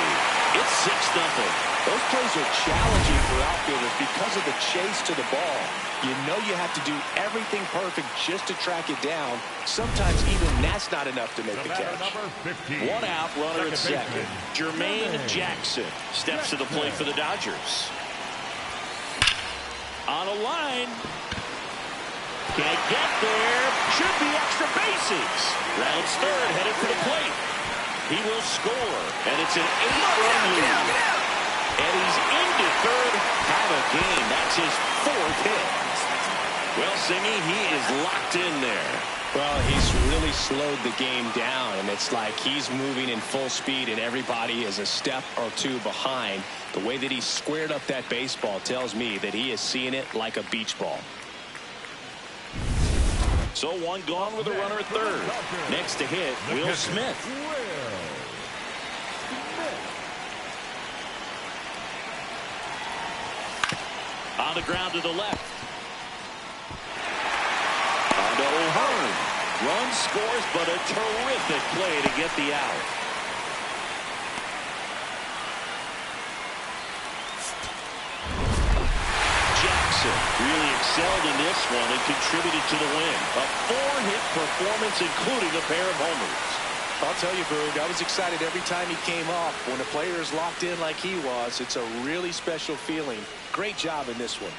It's 6-0. Those plays are challenging for outfielders because of the chase to the ball. You know you have to do everything perfect just to track it down. Sometimes even that's not enough to make the catch. 1 out, runner at second. Jermaine Jackson steps to the plate for the Dodgers. On a line. Can't get there. Should be extra bases. Rounds third, headed for the plate. He will score, and it's an 8-run lead. And he's into third. Have a game. That's his 4th hit. Well, Singy, he is locked in there. Well, he's really slowed the game down, and it's like he's moving in full speed, and everybody is a step or 2 behind. The way that he squared up that baseball tells me that he is seeing it like a beach ball. So 1 gone with a runner at third. Next to hit, Will Smith. On the ground to the left. On to O'Hearn. Run scores, but a terrific play to get the out. Jackson really excelled in this one and contributed to the win. A 4-hit performance, including a pair of homers. I'll tell you, Boog, I was excited every time he came up. When a player is locked in like he was, it's a really special feeling. Great job in this one.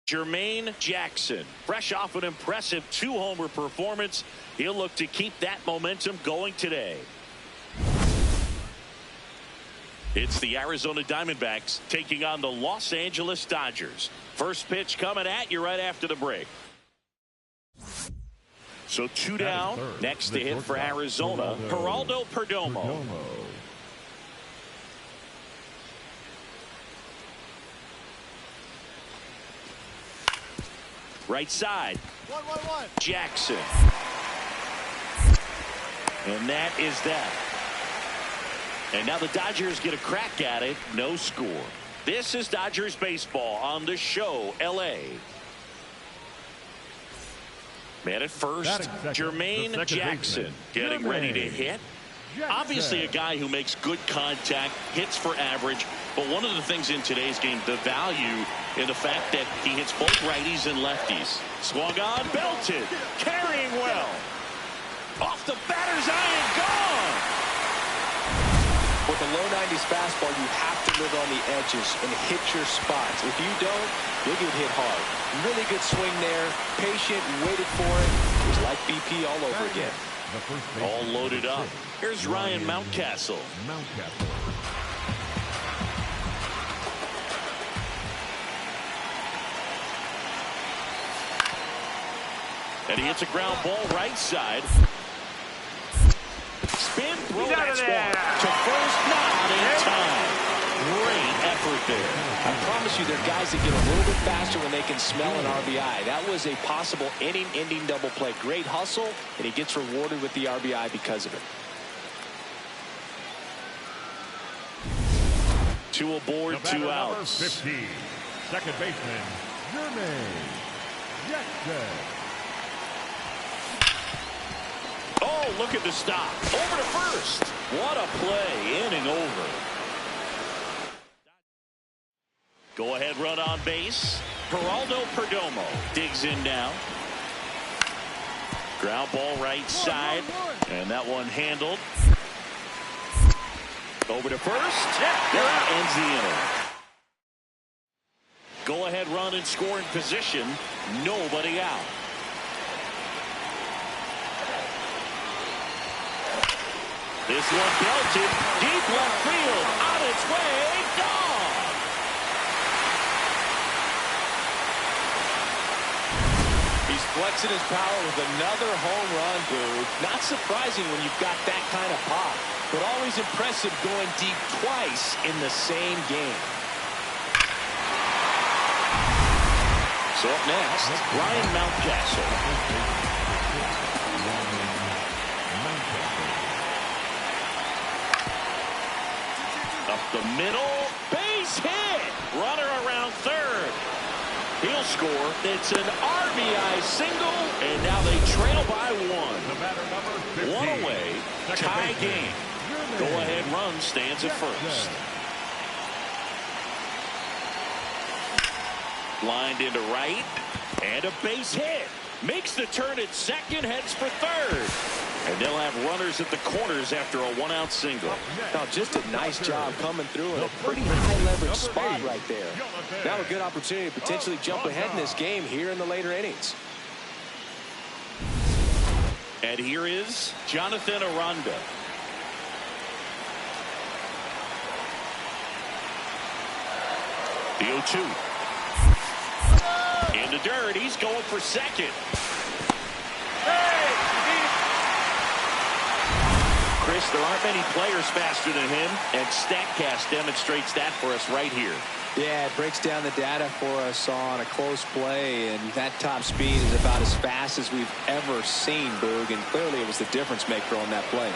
Jermaine Jackson, fresh off an impressive 2-homer performance. He'll look to keep that momentum going today. It's the Arizona Diamondbacks taking on the Los Angeles Dodgers. First pitch coming at you right after the break. So 2 down. Next to hit for Arizona, Geraldo Perdomo. Right side. 1-1-1. Jackson. And that is that. And now the Dodgers get a crack at it. No score. This is Dodgers baseball on the show, L.A. Man at first, Jermaine Jackson getting ready to hit. Obviously a guy who makes good contact, hits for average, but one of the things in today's game, the value in the fact that he hits both righties and lefties. Swung on, belted, carrying well. Off the batter's eye and gone. With a low 90s fastball, you have to live on the edges and hit your spots. If you don't, you'll get hit hard. Really good swing there. Patient, waited for it. It was like BP all over again. All loaded up. Here's Ryan Mountcastle. And he hits a ground ball right side. Spin throw, that's one. To first, not in time. Great effort there. I promise you, there are guys that get a little bit faster when they can smell an RBI. That was a possible inning-ending double play. Great hustle, and he gets rewarded with the RBI because of it. 2 aboard, 2 outs. 15, second baseman, Jermaine Jackson. Oh, look at the stop. Over to first. What a play. Inning over. Go ahead run on base. Geraldo Perdomo digs in now. Ground ball right side. And that one handled. Over to first. That ends the inning. Go ahead run and scoring position. Nobody out. This one belted deep left field. On its way. Gone. He's flexing his power with another home run, Boo. Not surprising when you've got that kind of pop, but always impressive going deep twice in the same game. So up next, Ryan Mountcastle. Up the middle, base hit. Runner around third. He'll score. It's an RBI single, and now they trail by 1. 1 away, tie game. Go-ahead run stands at first. Lined into right, and a base hit. Makes the turn at second, heads for third. And they'll have runners at the corners after a 1-out single. Now, just a nice job coming through in a pretty high-leverage spot right there. Now a good opportunity to potentially jump ahead in this game here in the later innings. And here is Jonathan Aranda. The 0-2. In the dirt, he's going for second. Chris, there aren't many players faster than him, and StatCast demonstrates that for us right here. Yeah, it breaks down the data for us on a close play, and that top speed is about as fast as we've ever seen, Boog, and clearly it was the difference maker on that play.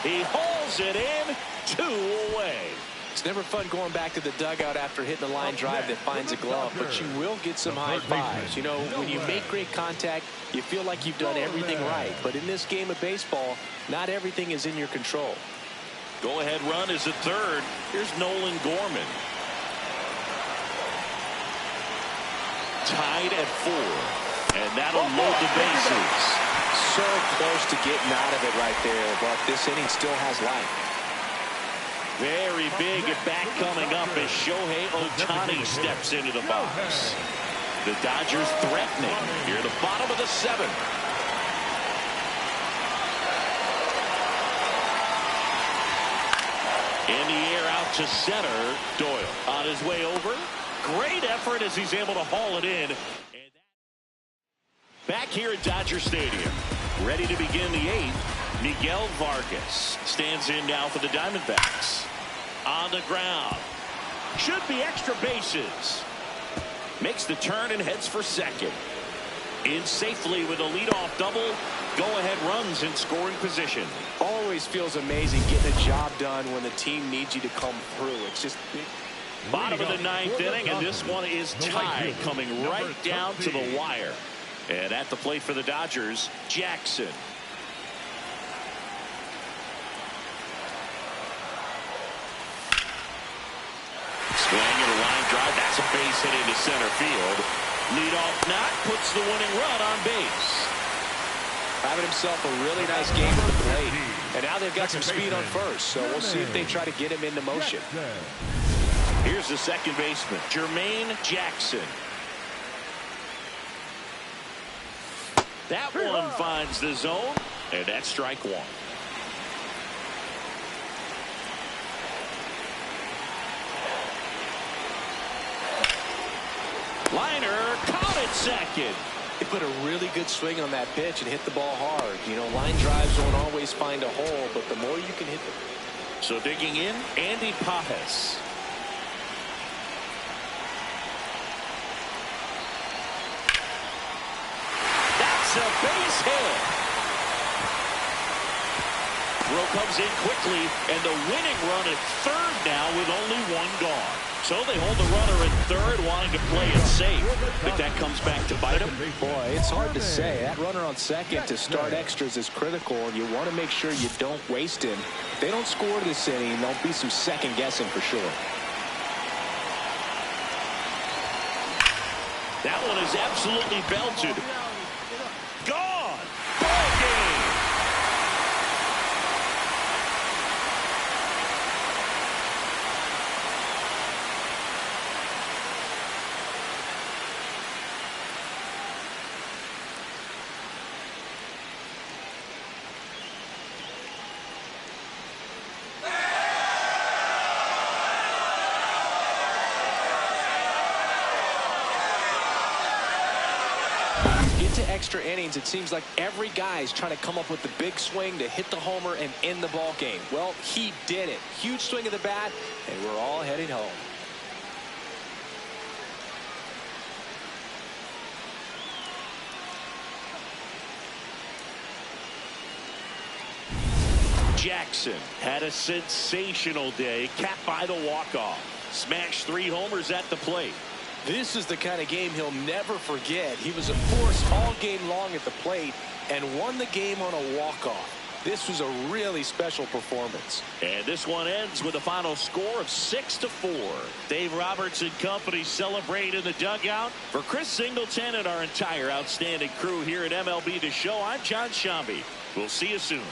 He hauls it in, 2 away. It's never fun going back to the dugout after hitting a line drive that finds a glove, but you will get some high fives. You know, when you make great contact, you feel like you've done everything right. But in this game of baseball, not everything is in your control. Go-ahead run is at third. Here's Nolan Gorman. Tied at 4. And that'll load the bases. So close to getting out of it right there, but this inning still has life. Very big at bat coming up as Shohei Ohtani steps into the box. The Dodgers threatening here at the bottom of the seventh. In the air out to center. Doyle on his way over. Great effort as he's able to haul it in. Back here at Dodger Stadium. Ready to begin the eighth. Miguel Vargas stands in now for the Diamondbacks. On the ground. Should be extra bases. Makes the turn and heads for second. In safely with a leadoff double. Go-ahead runs in scoring position. Always feels amazing getting a job done when the team needs you to come through. It's just big. Bottom of the ninth inning, and this one is tied, coming right down to the wire. And at the plate for the Dodgers, Jackson. Swing and a line drive. That's a base hit into center field. Leadoff knock puts the winning run on base. Having himself a really nice game at the plate. And now they've got some speed on first. So we'll see if they try to get him into motion. Here's the second baseman, Jermaine Jackson. That one finds the zone, and that's strike one. Liner caught at second. He put a really good swing on that pitch and hit the ball hard. You know, line drives don't always find a hole, but the more you can hit them. So digging in, Andy Pages. That's a base hit. Throw comes in quickly, and the winning run at third now with only one gone. So they hold the runner at third, wanting to play it safe. Think that comes back to bite him? Boy, it's hard to say. That runner on second to start extras is critical, and you want to make sure you don't waste him. If they don't score this inning, there'll be some second guessing for sure. That one is absolutely belted. Gone. Ball game. Extra innings, it seems like every guy is trying to come up with the big swing to hit the homer and end the ball game. Well, he did it. Huge swing of the bat, and we're all heading home. Jackson had a sensational day, capped by the walk-off. Smashed 3 homers at the plate. This is the kind of game he'll never forget. He was a force all game long at the plate and won the game on a walk-off. This was a really special performance. And this one ends with a final score of 6-4. Dave Roberts and company celebrate in the dugout. For Chris Singleton and our entire outstanding crew here at MLB The Show, I'm John Shambi. We'll see you soon.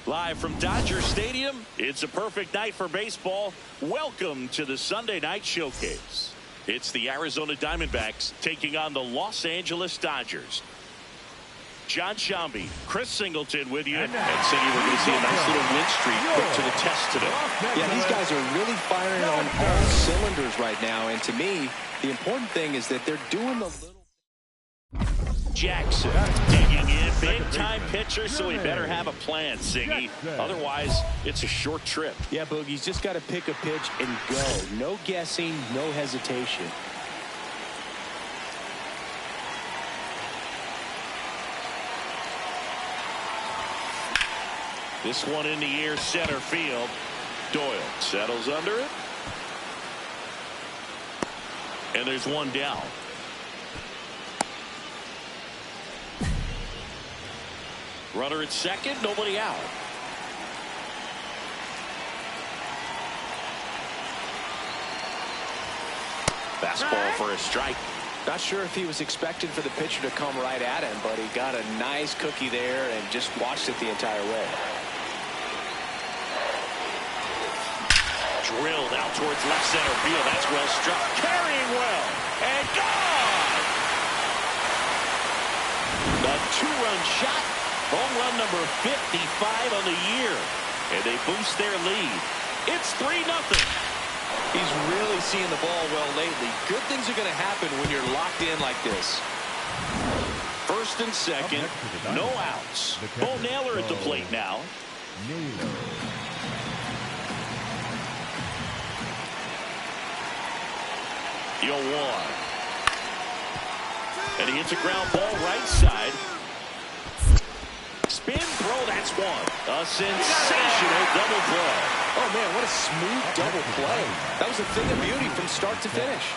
Live from Dodger Stadium, it's a perfect night for baseball. Welcome to the Sunday Night Showcase. It's the Arizona Diamondbacks taking on the Los Angeles Dodgers. John Shambi, Chris Singleton with you. And Siggy, we're going to see a nice little win streak put to the test today. Yeah, these guys are really firing on all cylinders right now. And to me, the important thing is that they're doing the little... Jackson digging in, big-time pitcher, so he better have a plan, Siggy. Otherwise, it's a short trip. Yeah, Boogie's just got to pick a pitch and go. No guessing, no hesitation. This one in the air, center field. Doyle settles under it. And there's one down. Runner at second, nobody out. Fastball for a strike. Not sure if he was expecting for the pitcher to come right at him, but he got a nice cookie there and just watched it the entire way. Drilled out towards left center field. That's well struck. Carrying well. And gone! The two-run shot. Home run number 55 on the year. And they boost their lead. It's 3-0. He's really seeing the ball well lately. Good things are going to happen when you're locked in like this. First and second. No outs. Bo Naylor at the plate now. The 0-1. And he hits a ground ball right side. Spin throw, that's one. A sensational double play. Oh, man, what a smooth double play. That was a thing of beauty from start to finish.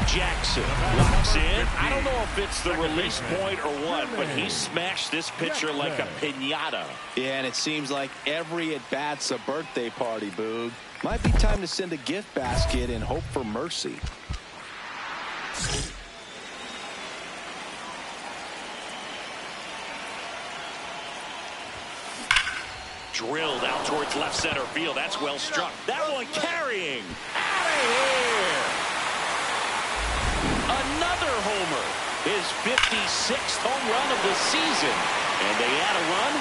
Jackson locks in. I don't know if it's the release point or what, but he smashed this pitcher like a piñata. Yeah, and it seems like every at-bat's a birthday party, Boog. Might be time to send a gift basket and hope for mercy. Drilled out towards left center field. That's well struck. That one carrying. Out of here. Another homer. His 56th home run of the season. And they add a run.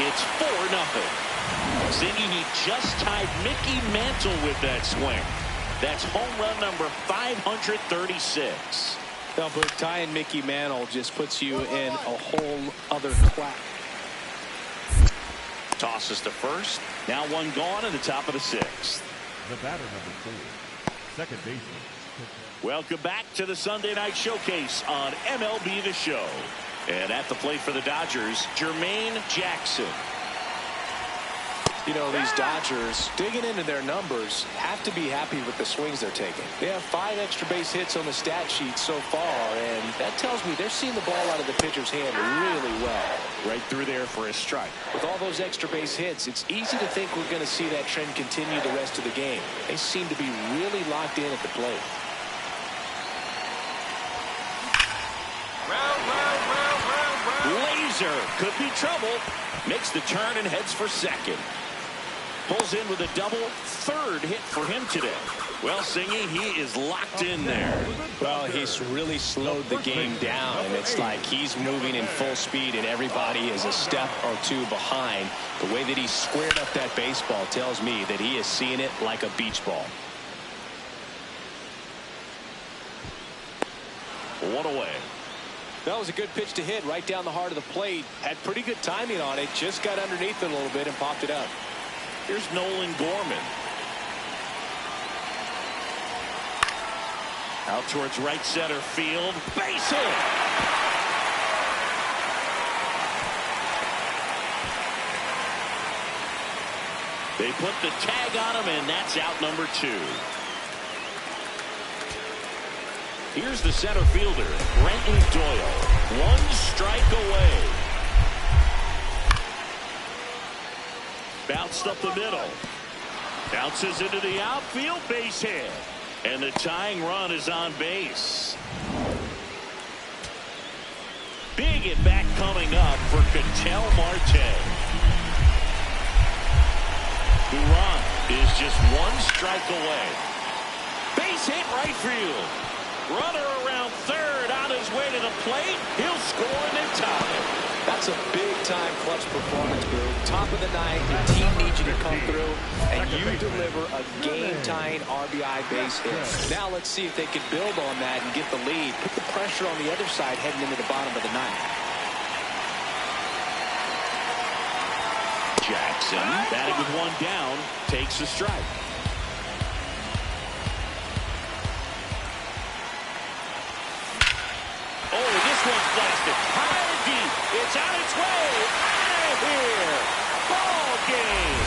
It's 4-0. Siggy, he just tied Mickey Mantle with that swing. That's home run number 536. No, but tying Mickey Mantle just puts you in a whole other class. Tosses to first. Now one gone in the top of the 6th. The batter number 4, second baseman. Welcome back to the Sunday Night Showcase on MLB The Show. And at the plate for the Dodgers, Jermaine Jackson. You know, these Dodgers, digging into their numbers, have to be happy with the swings they're taking. They have 5 extra base hits on the stat sheet so far, and that tells me they're seeing the ball out of the pitcher's hand really well. Right through there for a strike. With all those extra base hits, it's easy to think we're going to see that trend continue the rest of the game. They seem to be really locked in at the plate. Laser could be trouble. Makes the turn and heads for second. Pulls in with a double. 3rd hit for him today. Well, Siggy, he is locked in there. Well, he's really slowed the game down, and it's like he's moving in full speed, and everybody is a step or 2 behind. The way that he squared up that baseball tells me that he is seeing it like a beach ball. 1 away. That was a good pitch to hit right down the heart of the plate. Had pretty good timing on it. Just got underneath it a little bit and popped it up. Here's Nolan Gorman. Out towards right center field. Base hit. They put the tag on him, and that's out number 2. Here's the center fielder, Brenton Doyle. 1 strike away. Bounced up the middle. Bounces into the outfield, base hit. And the tying run is on base. Big at bat coming up for Ketel Marte. Duran is just one strike away. Base hit right field. Runner around third on his way to the plate. He'll score and then tie it. That's a big-time clutch performance, Boo. Top of the ninth, your team needs you to come through, and you deliver a game-tying RBI base hit. Now let's see if they can build on that and get the lead. Put the pressure on the other side heading into the bottom of the ninth. Jackson, batting with one down, takes a strike. Oh, this one's blasted. High and deep. It's on its way. Out of here. Ball game.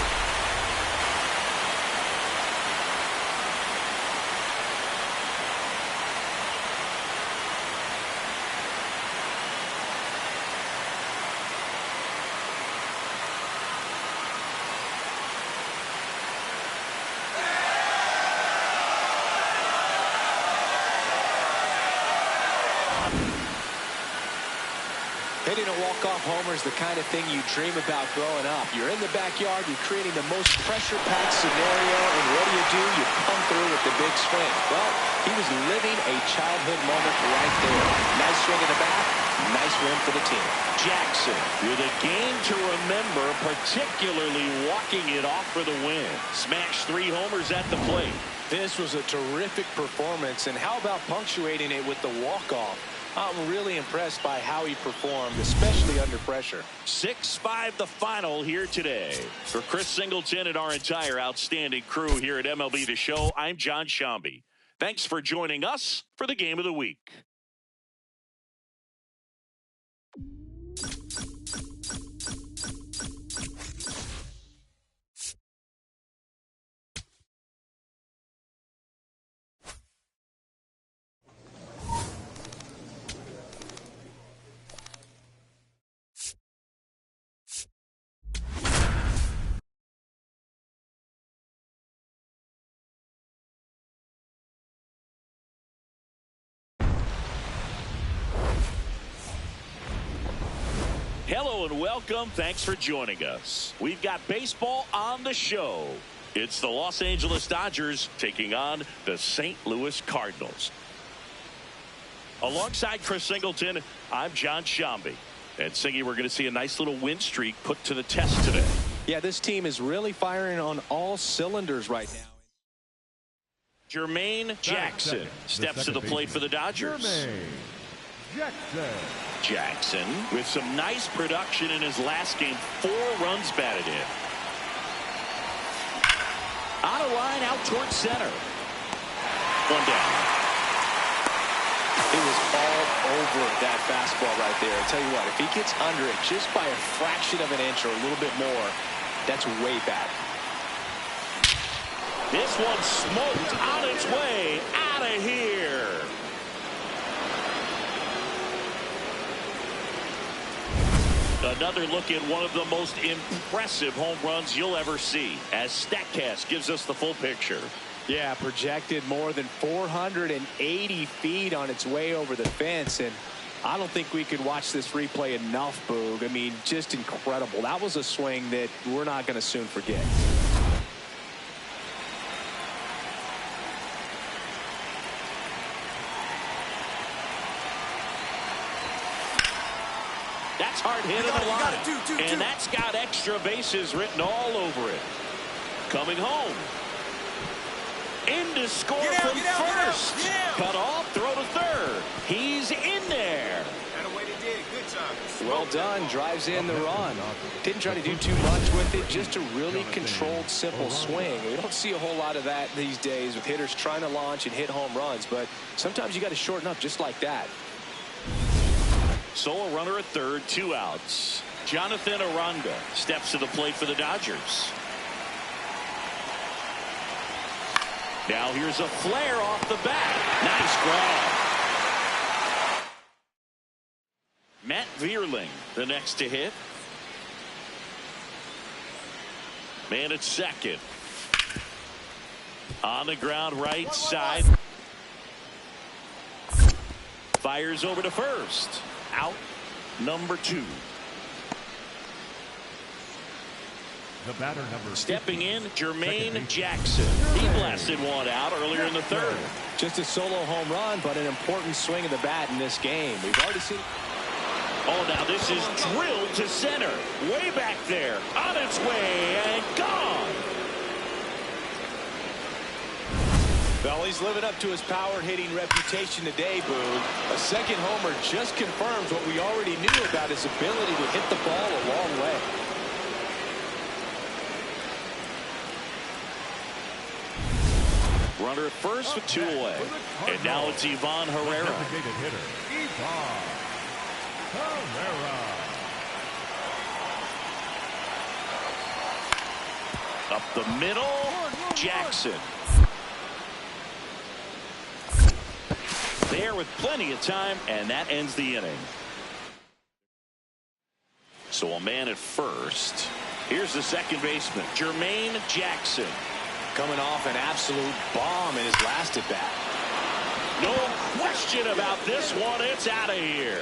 Hitting a walk-off homer is the kind of thing you dream about growing up. You're in the backyard, you're creating the most pressure-packed scenario, and what do? You come through with the big swing. Well, he was living a childhood moment right there. Nice swing in the back, nice win for the team. Jackson with a game to remember, particularly walking it off for the win. Smashed 3 homers at the plate. This was a terrific performance, and how about punctuating it with the walk-off? I'm really impressed by how he performed, especially under pressure. 6-5 the final here today. For Chris Singleton and our entire outstanding crew here at MLB The Show, I'm John Shambi. Thanks for joining us for the Game of the Week. Hello and welcome. Thanks for joining us. We've got baseball on the show. It's the Los Angeles Dodgers taking on the St. Louis Cardinals. Alongside Chris Singleton, I'm John Shambi. And Singy, we're going to see a nice little win streak put to the test today. Yeah, this team is really firing on all cylinders right now. Jermaine Jackson steps to the plate for the Dodgers. Jackson with some nice production in his last game. 4 runs batted in. On a line out towards center. 1 down. It was all over that fastball right there. I tell you what, if he gets under it just by a fraction of an inch or a little bit more, that's way back. This one smoked on its way out of here. Another look at one of the most impressive home runs you'll ever see, as StatCast gives us the full picture. Yeah, projected more than 480 feet on its way over the fence, and I don't think we could watch this replay enough, Boog. I mean, just incredible. That was a swing that we're not going to soon forget. That's hard hit in the line. And that's got extra bases written all over it. Coming home. In to score from first. Cut off, throw to third. He's in there. Well done. Drives in the run. Didn't try to do too much with it. Just a really controlled, simple swing. We don't see a whole lot of that these days with hitters trying to launch and hit home runs. But sometimes you got to shorten up just like that. So a runner at third, 2 outs. Jonathan Aranda steps to the plate for the Dodgers. Now here's a flare off the bat. Nice grab. Matt Vierling, the next to hit. Man at second. On the ground, right side. Fires over to first. Out number 2. The batter number Stepping 50, in, Jermaine second Jackson. He blasted one out earlier in the 3rd. Just a solo home run, but an important swing of the bat in this game. We've already seen. Oh, now this is drilled to center. Way back there. On its way and gone. Well, he's living up to his power hitting reputation today, Boog. A second homer just confirms what we already knew about his ability to hit the ball a long way. Runner at first with 2 away. And now it's Ivan Herrera. designated hitter, Ivan Herrera. Up the middle, Jackson. There with plenty of time, and that ends the inning. So a man at first. Here's the second baseman, Jermaine Jackson. Coming off an absolute bomb in his last at bat. No question about this one. It's out of here.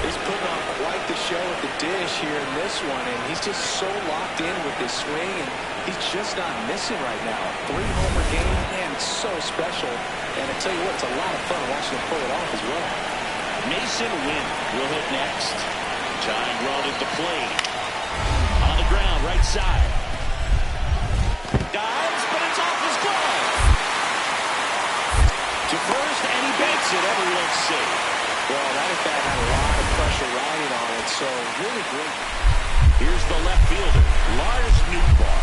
He's putting on quite the show at the dish here in this one, and he's just so locked in with his swing, and he's just not missing right now. 3-homer game, man, it's so special. And I tell you what, it's a lot of fun watching him pull it off as well. Mason Wynn will hit next. Tying run at the plate. On the ground, right side. Dives, but it's off his glove. To first, and he banks it. Everyone's safe. Well, that at bat had a lot of pressure riding on it, so really great. Here's the left fielder, Lars Nootbaar.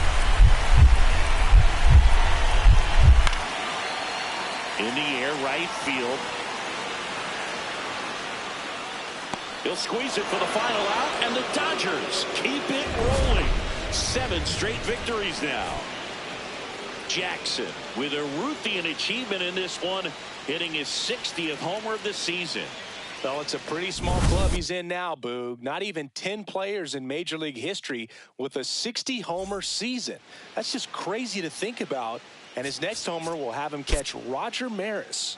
In the air, right field. He'll squeeze it for the final out, and the Dodgers keep it rolling. 7 straight victories now. Jackson with a Ruthian achievement in this one, hitting his 60th homer of the season. Well, it's a pretty small club he's in now, Boog. Not even 10 players in Major League history with a 60-homer season. That's just crazy to think about. And his next homer will have him catch Roger Maris.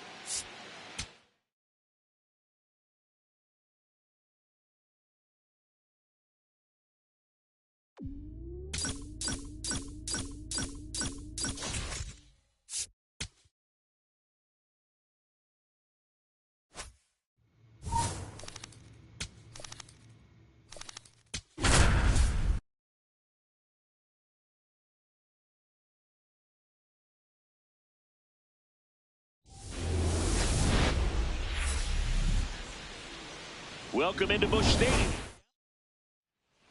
Welcome into Busch Stadium.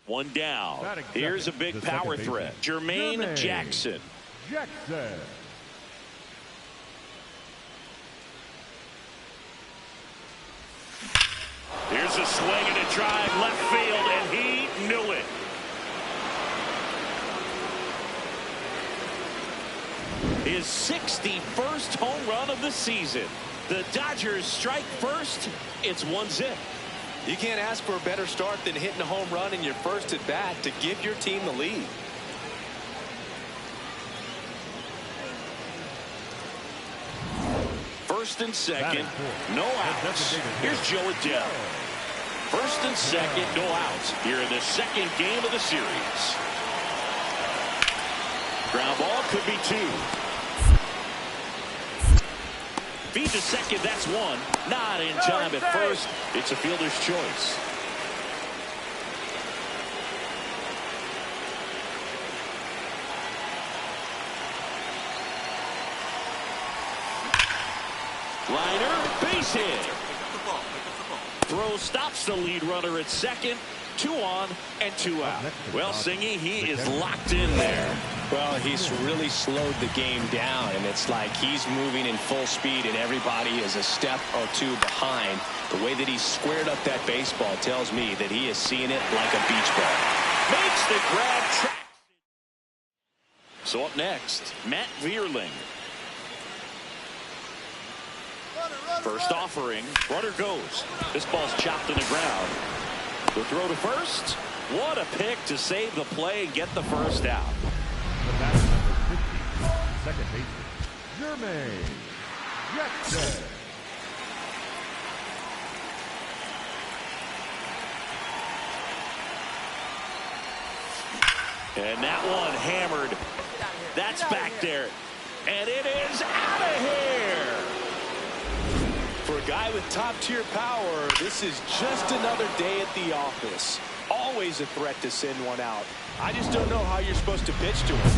One down. Here's a big power threat. Jermaine Jackson. Jackson. Here's a swing and a drive left field, and he knew it. His 61st home run of the season. The Dodgers strike first. It's 1-0. You can't ask for a better start than hitting a home run in your first at bat to give your team the lead. First and second, no outs. Here's Joe Adell. First and second, no outs here in the second game of the series. Ground ball could be 2. Feed to second, that's 1. Not in time at first. It's a fielder's choice. Liner, base hit. Throw stops the lead runner at second. 2 on and 2 out. Well, Singy, he is locked in there. Well, he's really slowed the game down, and it's like he's moving in full speed, and everybody is a step or 2 behind. The way that he squared up that baseball tells me that he is seeing it like a beach ball. Makes the grab track. So up next, Matt Vierling. First offering, runner goes. This ball's chopped in the ground. The throw to first, What a pick to save the play and get the first out. The batter number 50, second baseman, Jermaine Jackson. And that one hammered. That's back there. And it is out of here. For a guy with top-tier power, this is just another day at the office. Always a threat to send one out. I just don't know how you're supposed to pitch to him.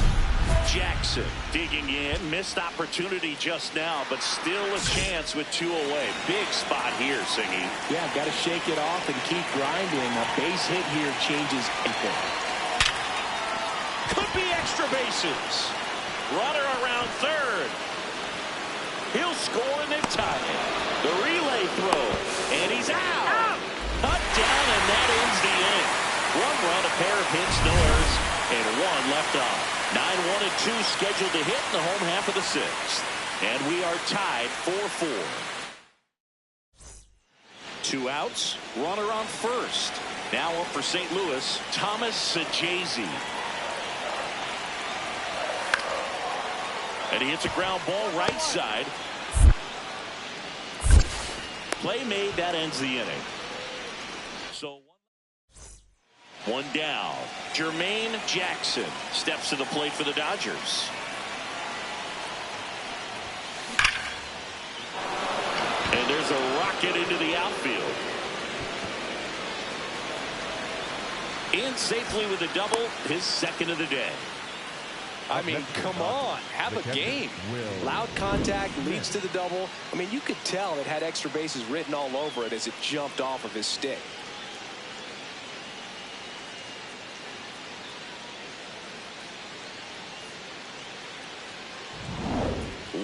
Jackson digging in. Missed opportunity just now, but still a chance with 2 away. Big spot here, Singy. Yeah, got to shake it off and keep grinding. A base hit here changes everything. Could be extra bases. Runner around third. He'll score and then tie it. The relay throw. And he's out. Cut down, and that ends the inning. 1 run, a pair of hits, no errors, and 1 left on. 9-1 and 2 scheduled to hit in the home half of the 6th. And we are tied 4-4. 2 outs. Runner on first. Now up for St. Louis, Thomas Saggese. And he hits a ground ball right side. Play made, that ends the inning. So 1 down. Jermaine Jackson steps to the plate for the Dodgers. And there's a rocket into the outfield. In safely with a double, his second of the day. I mean, come on, have a game. Loud contact leads to the double. I mean, you could tell it had extra bases written all over it as it jumped off of his stick.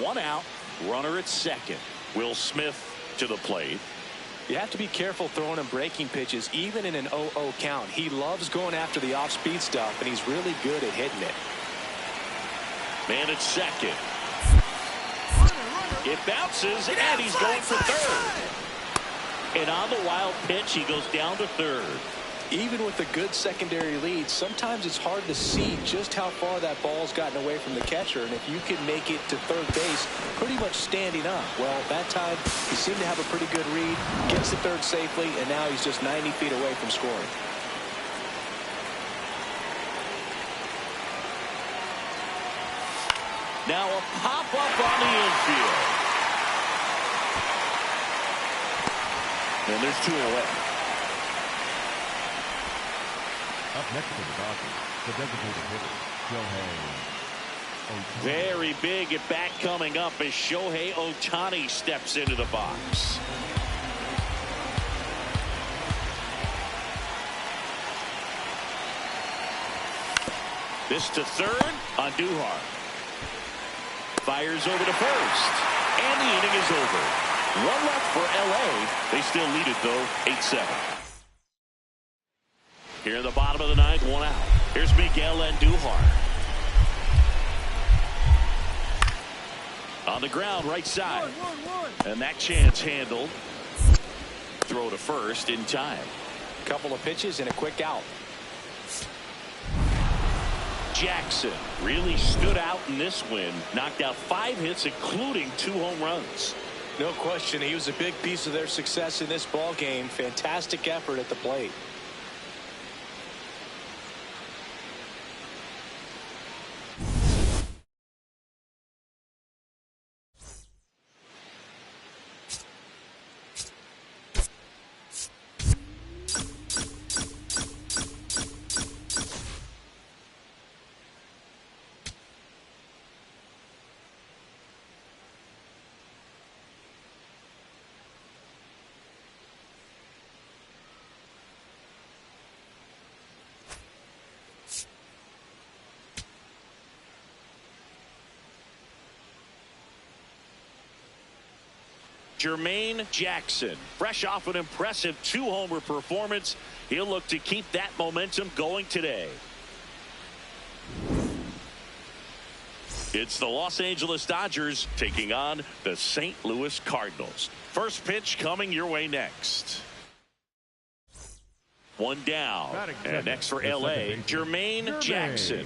One out, runner at second. Will Smith to the plate. You have to be careful throwing him breaking pitches, even in an 0-0 count. He loves going after the off-speed stuff, and he's really good at hitting it. Man at second. It bounces, and he's going for third. And on the wild pitch, he goes down to third. Even with a good secondary lead, sometimes it's hard to see just how far that ball's gotten away from the catcher. And if you can make it to third base pretty much standing up, well, that time he seemed to have a pretty good read, gets to third safely, and now he's just 90 feet away from scoring. Now a pop-up on the infield. And there's 2 away. Up next to the Dodgers, the designated hitter, Shohei Ohtani. Very big at bat coming up as Shohei Ohtani steps into the box. This to third on Duhar. Fires over to first. And the inning is over. 1 left for LA. They still lead it though, 8-7. Here in the bottom of the 9th, 1 out. Here's Miguel Andujar. On the ground, right side. And that chance handled. Throw to first in time. Couple of pitches and a quick out. Jackson really stood out in this win. Knocked out 5 hits, including 2 home runs. No question, he was a big piece of their success in this ball game. Fantastic effort at the plate. Jermaine Jackson, fresh off an impressive 2-homer performance. He'll look to keep that momentum going today. It's the Los Angeles Dodgers taking on the St. Louis Cardinals. First pitch coming your way next. One down. And next for L.A., Jermaine Jackson.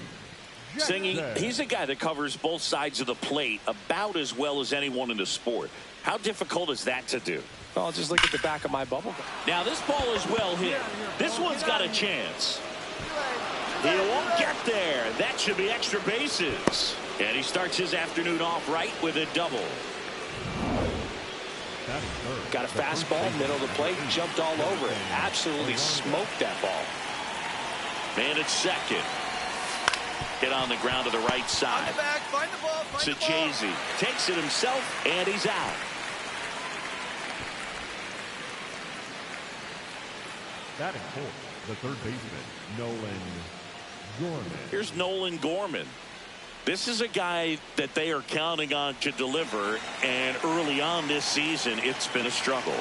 Singing, he's a guy that covers both sides of the plate about as well as anyone in the sport. How difficult is that to do? Well, just look at the back of my bubble. Now this ball is well hit. This one's got a chance. He won't get there. That should be extra bases. And he starts his afternoon off right with a double. Got a fastball, middle of the plate, jumped all over it. Absolutely smoked that ball. Man at second. Hit on the ground to the right side. Find the ball. Sachazy takes it himself, and he's out. Batting fourth, the third baseman, Nolan Gorman. Here's Nolan Gorman. This is a guy that they are counting on to deliver, and early on this season, it's been a struggle.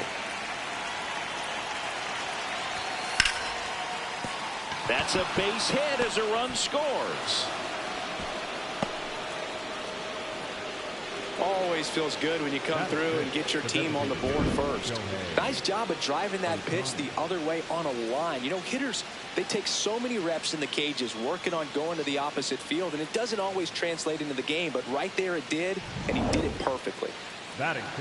That's a base hit as a run scores. Always feels good when you come through and get your team on the board first. Nice job of driving that pitch the other way on a line. You know, hitters, they take so many reps in the cages working on going to the opposite field, and it doesn't always translate into the game, but right there it did, and he did it perfectly.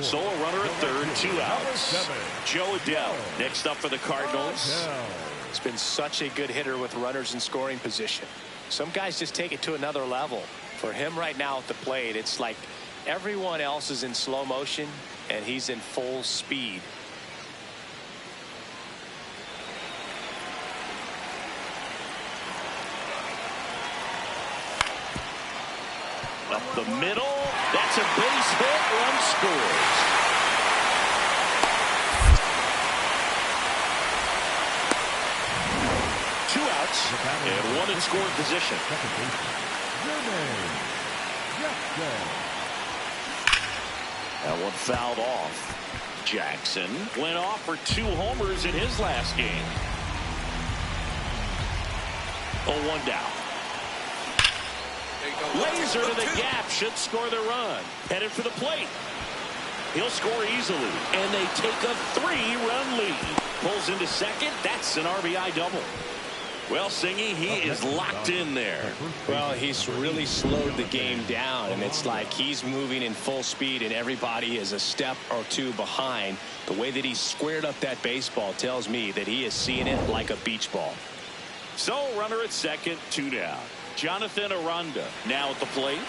Solo runner at third, 2 outs. Joe Adell next up for the Cardinals. He's been such a good hitter with runners in scoring position. Some guys just take it to another level. For him right now at the plate, it's like everyone else is in slow motion, and he's in full speed. Up the middle. That's a base hit. Run scores. Two outs and one in scoring position. That one fouled off. Jackson went off for 2 homers in his last game. 0-1 down. Laser to the gap, should score the run. Headed for the plate. He'll score easily, and they take a 3-run lead. Pulls into second. That's an RBI double. Well, Singy, he is locked in there. Well, he's really slowed the game down, and it's like he's moving in full speed, and everybody is a step or 2 behind. The way that he squared up that baseball tells me that he is seeing it like a beach ball. So, runner at second, 2 down. Jonathan Aranda now at the plate.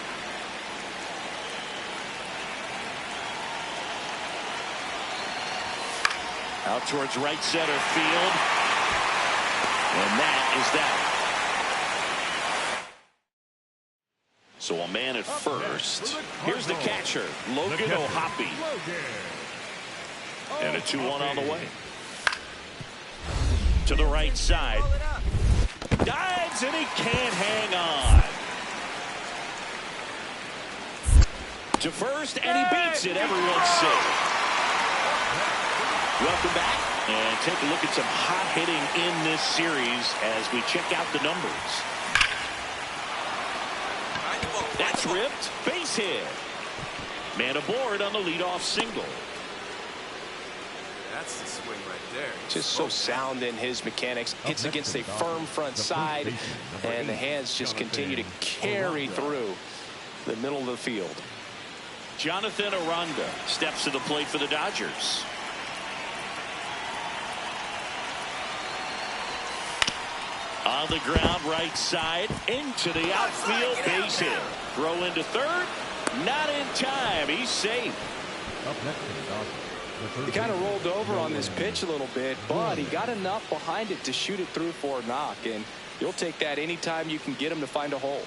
Out towards right center field. And that is that. So a man at first. Here's the catcher, Logan O'Hoppe. And a 2-1 on the way. To the right side. Dives and he can't hang on. To first, and he beats it. Everyone's safe. Welcome back, and take a look at some hot hitting in this series as we check out the numbers. That's ripped. Base hit. Man aboard on the leadoff single. That's the swing right there. Just so sound in his mechanics. Hits against a firm front side, and the hands just continue to carry through the middle of the field. Jonathan Aranda steps to the plate for the Dodgers. On the ground, right side, into the outfield, base hit. Throw into third, not in time. He's safe. Up next for the Dodgers. He kind of rolled over on this pitch a little bit, but he got enough behind it to shoot it through for a knock, and you'll take that anytime you can get him to find a hole.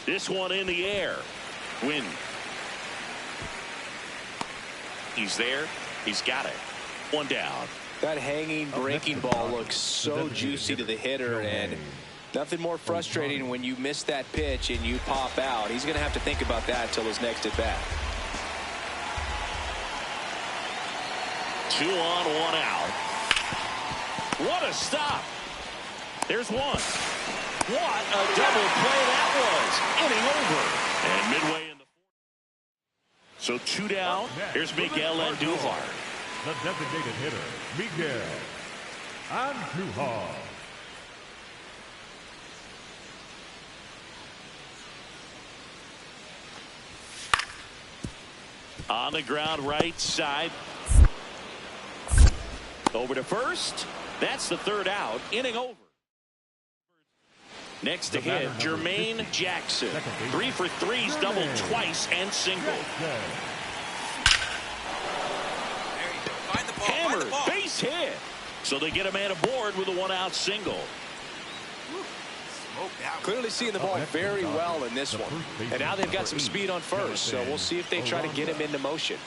This one in the air. Win. He's there. He's got it. 1 down. That hanging breaking ball looks so juicy to the hitter, and nothing more frustrating when you miss that pitch and you pop out. He's going to have to think about that until his next at bat. 2 on, 1 out. What a stop. There's one. What a double play that was. Inning over. And midway in the fourth. So 2 down. Here's Miguel Andujar. The designated hitter, Miguel Andujar. On the ground, right side. Over to first. That's the third out. Inning over. Next to hit, Jermaine Jackson. 3 for 3's doubled twice and singled. Hammered, base hit. So they get a man aboard with a 1-out single. Clearly seeing the ball very well in this one. And now they've got some speed on first, so we'll see if they try to get him into motion.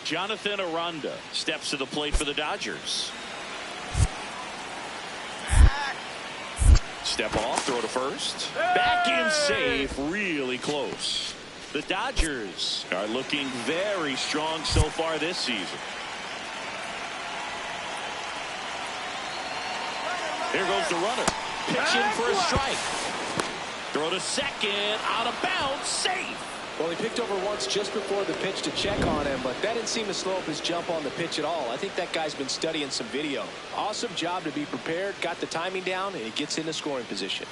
Jonathan Aranda steps to the plate for the Dodgers. Step off, throw to first. Back in safe, really close. The Dodgers are looking very strong so far this season. Here goes the runner. Pitching for a strike. Throw to second, out of bounds, safe. Well, he picked over once just before the pitch to check on him, but that didn't seem to slow up his jump on the pitch at all. I think that guy's been studying some video. Awesome job to be prepared, got the timing down, and he gets into scoring position.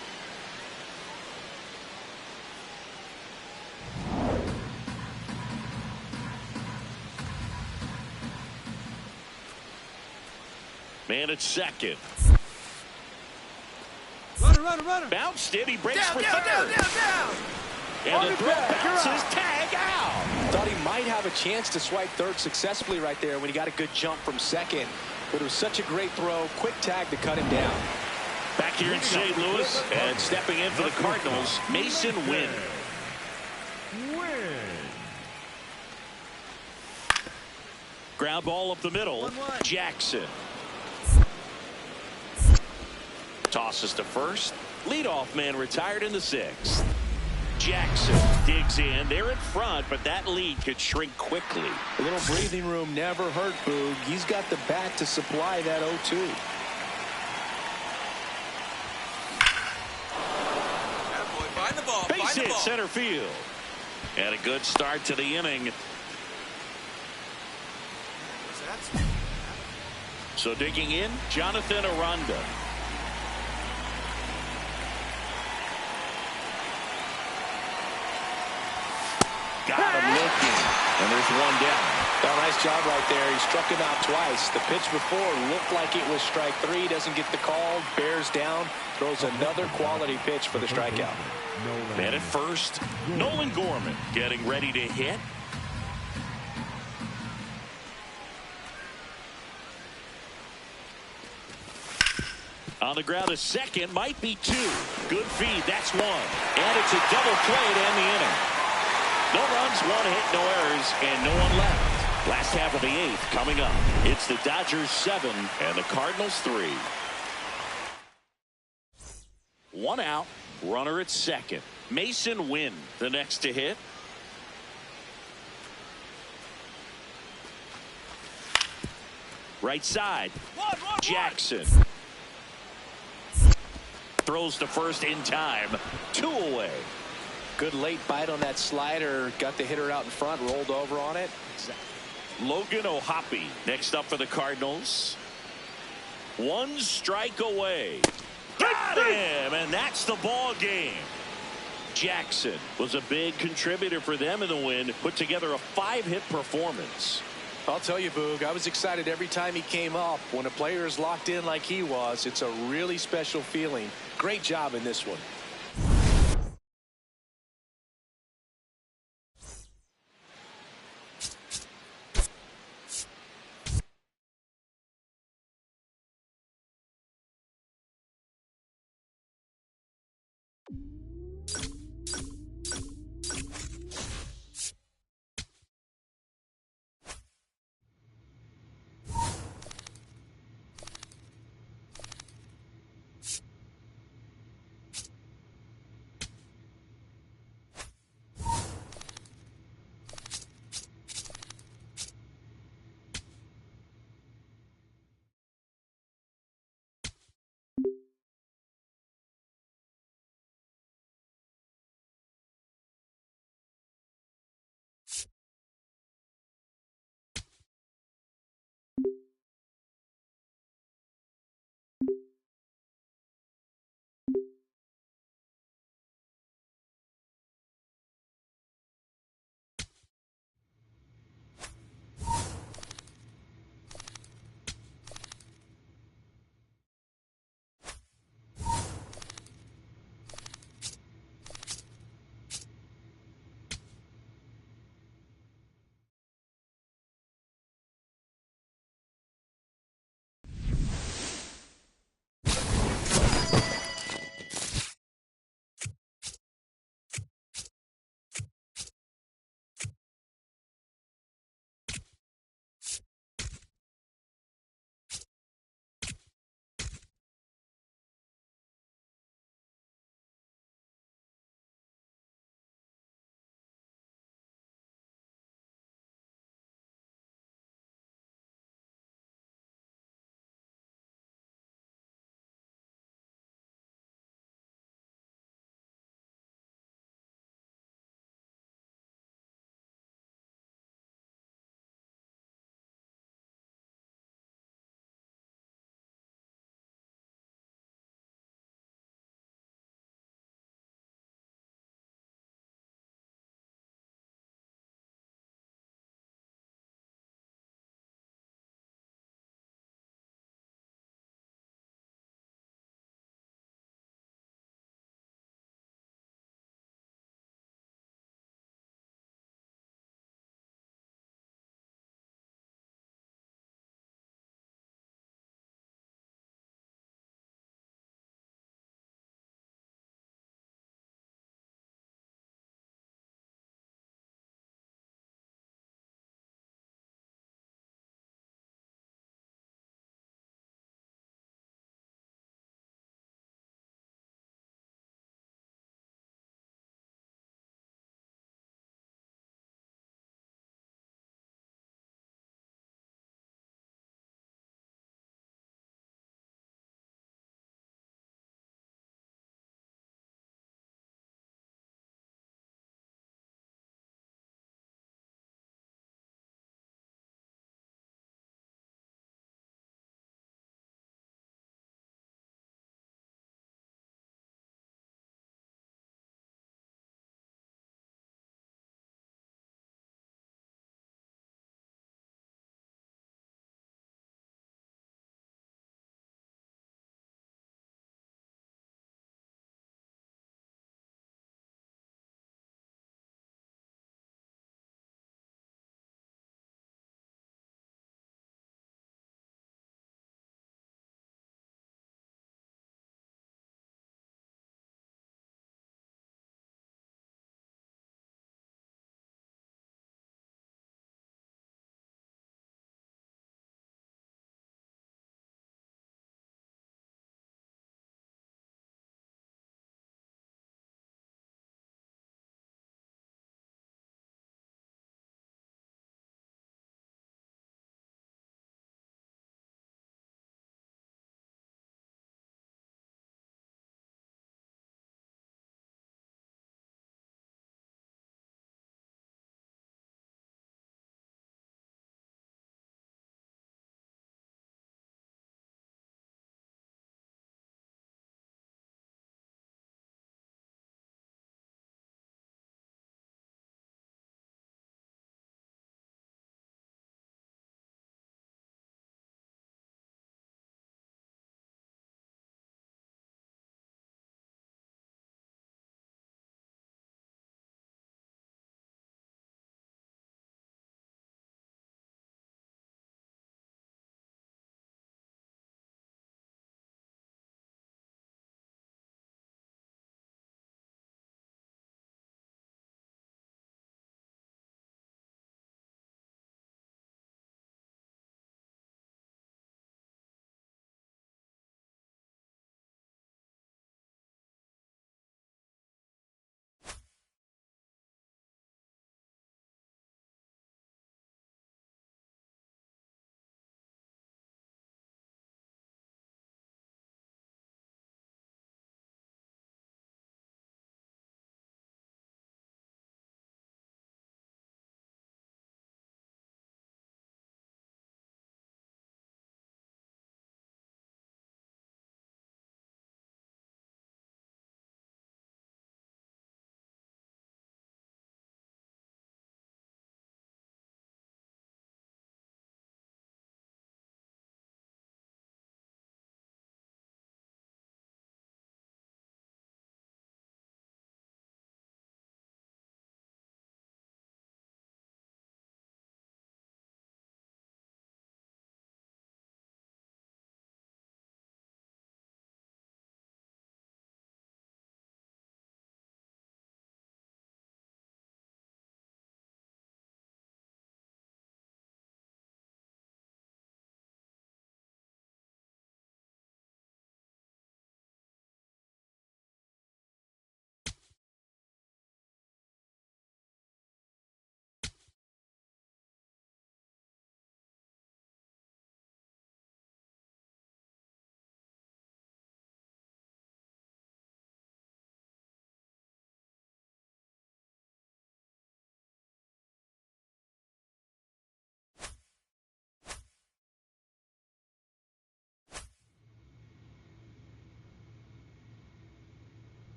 Man at second. Runner. Bounced it, he breaks for third. And the throw bounces, tag out. Thought he might have a chance to swipe third successfully right there when he got a good jump from second. But it was such a great throw, quick tag to cut him down. Back here in St. Louis, and stepping in for the Cardinals, Mason Wynn. Ground ball up the middle, Jackson. Tosses to first. Leadoff man retired in the sixth. Jackson digs in. They're in front, but that lead could shrink quickly. A little breathing room never hurt Boog. He's got the bat to supply that 0-2. Find the ball. Base hit center field. And a good start to the inning. So digging in, Jonathan Aranda. Got him looking. And there's one down. Oh, nice job right there. He struck him out twice. The pitch before looked like it was strike three. Doesn't get the call. Bears down. Throws another quality pitch for the strikeout. Man at first, Nolan Gorman getting ready to hit. On the ground, a second, might be two. Good feed, that's one. And it's a double play to end the inning. No runs, one hit, no errors, and no one left. Last half of the eighth coming up. It's the Dodgers 7 and the Cardinals 3. 1 out, runner at second. Mason Wynn, the next to hit. Right side, Jackson. Throws to first in time. 2 away. Good late bite on that slider. Got the hitter out in front, rolled over on it. Logan O'Hoppe next up for the Cardinals. 1 strike away. Got him, and that's the ball game. Jackson was a big contributor for them in the win. Put together a 5-hit performance. I'll tell you, Boog, I was excited every time he came up. When a player is locked in like he was, it's a really special feeling. Great job in this one.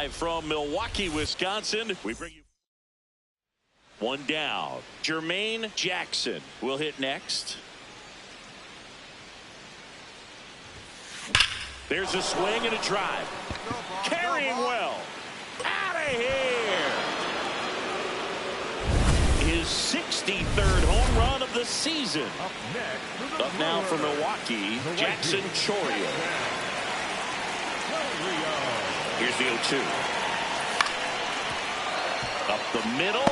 live from Milwaukee, Wisconsin. We bring you one down. Jermaine Jackson will hit next. There's a swing and a drive. Carrying well. Out of here. His 63rd home run of the season. Up now for Milwaukee, Jackson Chourio. Here's the 0-2. Up the middle.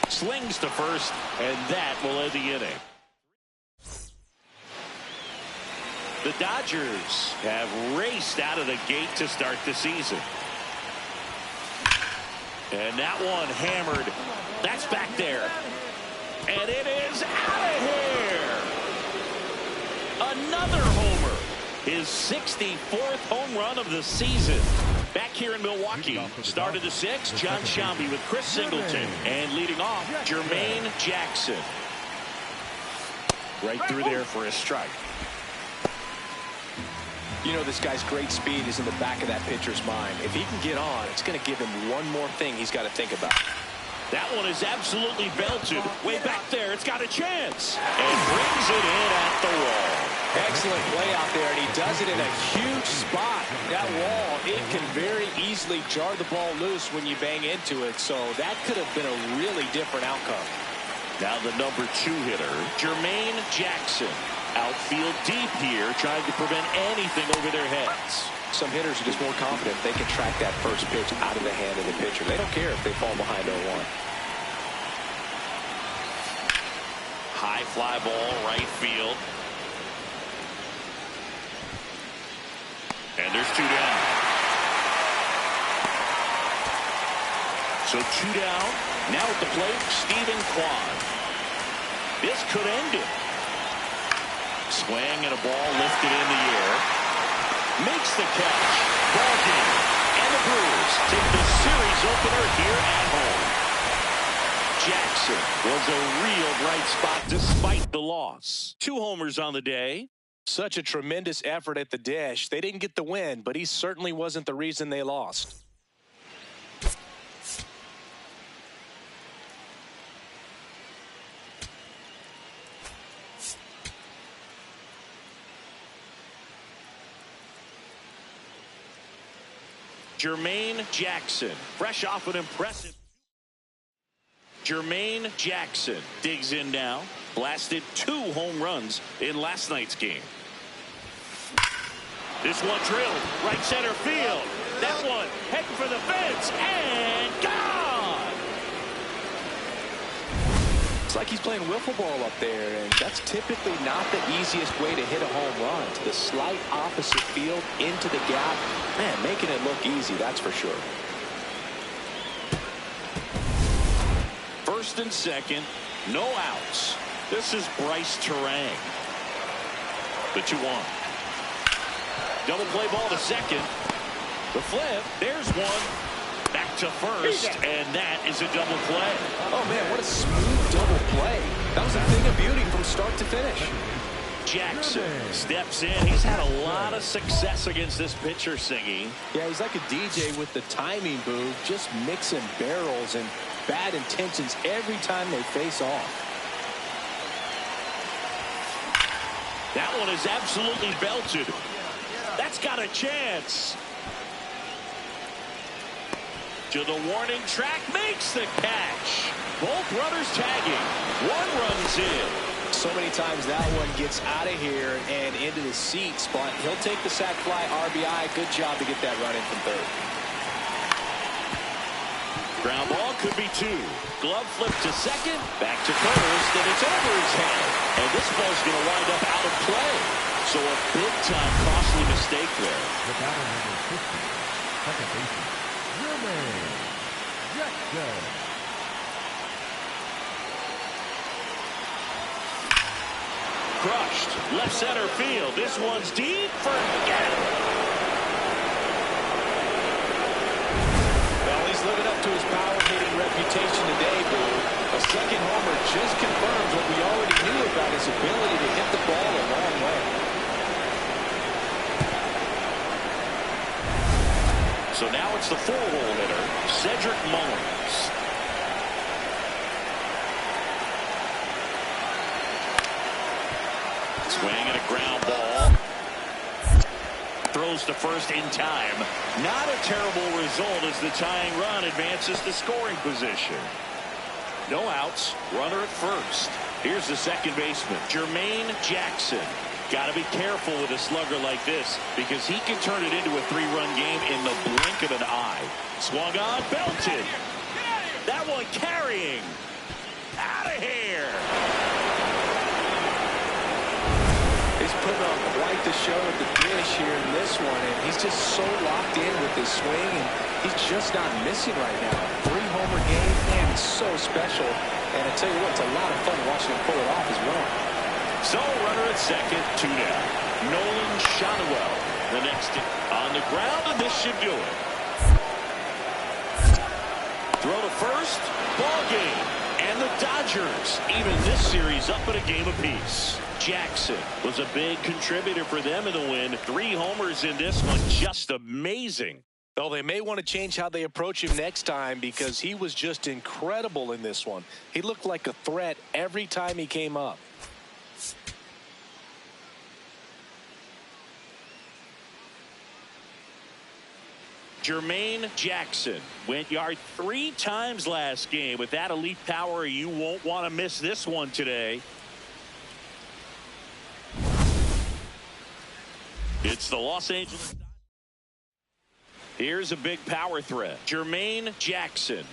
Slings to first, and that will end the inning. The Dodgers have raced out of the gate to start the season. And that one hammered. That's back there. And it is out of here. Another homer. His 64th home run of the season. Back here in Milwaukee. Started the sixth. John Sciambi with Chris Singleton. And leading off, Jermaine Jackson. Right through there for a strike. You know, this guy's great speed is in the back of that pitcher's mind. If he can get on, it's going to give him one more thing he's got to think about. That one is absolutely belted. Way back there, it's got a chance. And brings it in at the wall. Excellent play out there, and he does it in a huge spot. That wall, it can very easily jar the ball loose when you bang into it, so that could have been a really different outcome. Now the number 2 hitter, Jermaine Jackson. Outfield deep here, trying to prevent anything over their heads. Some hitters are just more confident they can track that first pitch out of the hand of the pitcher. They don't care if they fall behind 0-1. High fly ball, right field. And there's 2 down. So 2 down. Now at the plate, Stephen Kwan. This could end it. Swing and a ball lifted in the air. Makes the catch. Ball game. And the Brewers take the series opener here at home. Jackson was a real bright spot despite the loss. 2 homers on the day. Such a tremendous effort at the dish. They didn't get the win, but he certainly wasn't the reason they lost. Jermaine Jackson, fresh off an impressive. Jermaine Jackson digs in now. Blasted 2 home runs in last night's game. This one drilled right center field. That one heading for the fence and gone. It's like he's playing wiffle ball up there, and that's typically not the easiest way to hit a home run. To the slight opposite field, into the gap. Man, making it look easy, that's for sure. First and second, no outs. This is Bryce Turang. The 2-1. Double play ball to second. The flip, there's one. Back to first, and that is a double play. Oh, man, what a smooth double play. That was a thing of beauty from start to finish. Jackson steps in. He's had a lot of success against this pitcher, Singy. Yeah, he's like a DJ with the timing booth, just mixing barrels and bad intentions every time they face off. That one is absolutely belted. That's got a chance. To the warning track, makes the catch. Both runners tagging. One runs in. So many times that one gets out of here and into the seats, but he'll take the sac fly RBI. Good job to get that run in from third. Ground ball could be 2. Glove flip to second. Back to first, and it's over his head. And this ball's going to wind up out of play. So a big-time costly mistake there. The batter number 50, second baseman, Jermaine Jackson. Crushed. Left center field. This one's deep. Forget it. Well, he's living up to his power-hitting reputation today, Boo. A second homer just confirms what we already knew about his ability to hit the ball a long way. So now it's the 4-hole hitter, Cedric Mullins. Swing and a ground ball. Throws to first in time. Not a terrible result as the tying run advances to scoring position. No outs. Runner at first. Here's the second baseman, Jermaine Jackson. Got to be careful with a slugger like this because he can turn it into a 3-run game in the blink of an eye. Swung on, belted. That one carrying. Out of here. He's putting on quite the show at the dish here in this one, and he's just so locked in with his swing, and he's just not missing right now. 3-homer game, man, it's so special. And I tell you what, it's a lot of fun watching him pull it off as well. So runner at second, 2 down. Nolan Shotwell, the next on the ground, and this should do it. Throw to first, ball game. And the Dodgers, even this series up at a game apiece. Jackson was a big contributor for them in the win. 3 homers in this one, just amazing. Well, they may want to change how they approach him next time because he was just incredible in this one. He looked like a threat every time he came up. Jermaine Jackson went yard 3 times last game. With that elite power, you won't want to miss this one today. It's the Los Angeles. Here's a big power threat, Jermaine Jackson.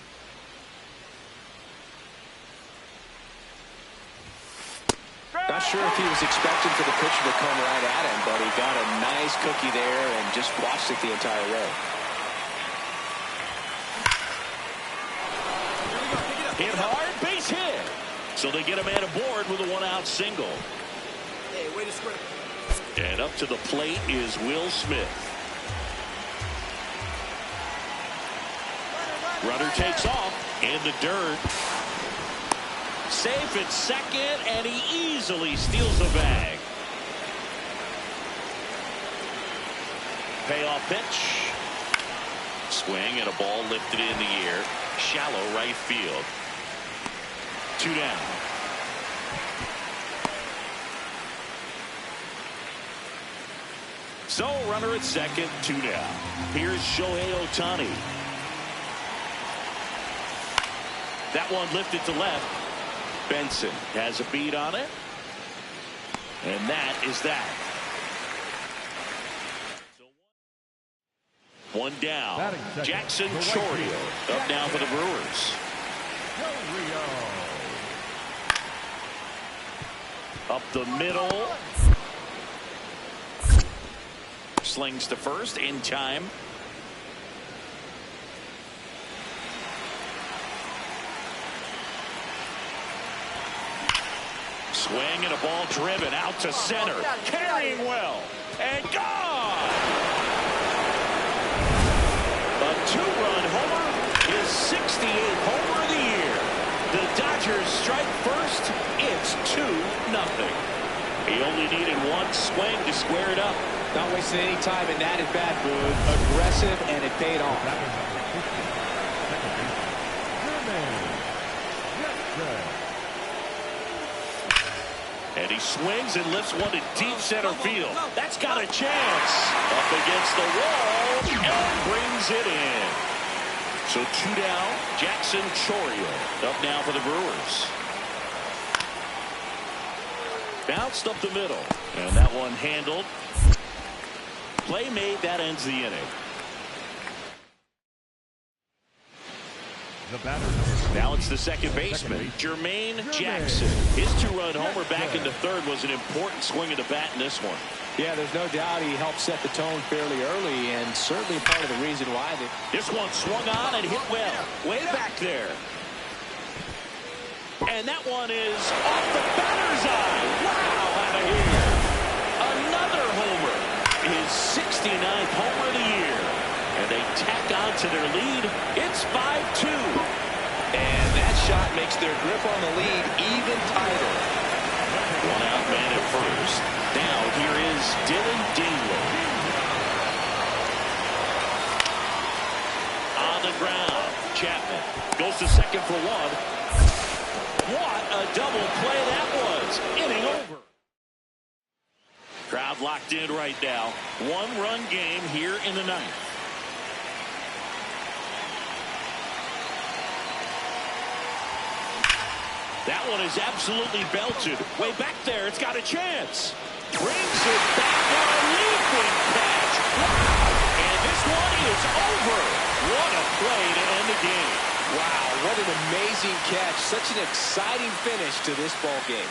Not sure if he was expecting for the pitcher to come right at him, but he got a nice cookie there and just watched it the entire way. Hit hard, base hit. So they get a man aboard with a 1-out single. Hey, way to square. And up to the plate is Will Smith. Runner takes off in the dirt. Safe at second, and he easily steals the bag. Payoff pitch. Swing and a ball lifted in the air. Shallow right field. 2 down. So runner at second, 2 down. Here's Shohei Ohtani. That one lifted to left. Benson has a beat on it. And that is that. 1 down. Jackson Chourio up now for the Brewers. Up the middle. Slings to first in time. Swing and a ball driven out to center. Carrying well. And gone. A 2-run homer. His 68th homer of the year. The Dodgers strike first. It's 2-0. He only needed 1 swing to square it up. Not wasting any time in that at-bat, Boog. Aggressive, and it paid off. And he swings and lifts one to deep center field. That's got a chance. Up against the wall and brings it in. So 2 down. Jackson Chourio up now for the Brewers. Bounced up the middle. And that one handled. Play made. That ends the inning. Now it's the second baseman, Jermaine Jackson. His 2-run homer back into third was an important swing of the bat in this one. Yeah, there's no doubt he helped set the tone fairly early, and certainly part of the reason why. This one swung on and hit well. Way back there. And that one is off the batter's eye. Wow, out of here. Another homer. His 69th homer of the year. And they tack on to their lead. It's 5-2. And that shot makes their grip on the lead even tighter. 1-out man at first. Now here is Dylan Dingley. on the ground. Chapman goes to second for one. What a double play that was. Inning over. Crowd locked in right now. One-run game here in the ninth. That one is absolutely belted. Way back there. It's got a chance. Brings it back on a leaping catch. Wow. And this one is over. What a play to end the game. Wow, what an amazing catch. Such an exciting finish to this ball game.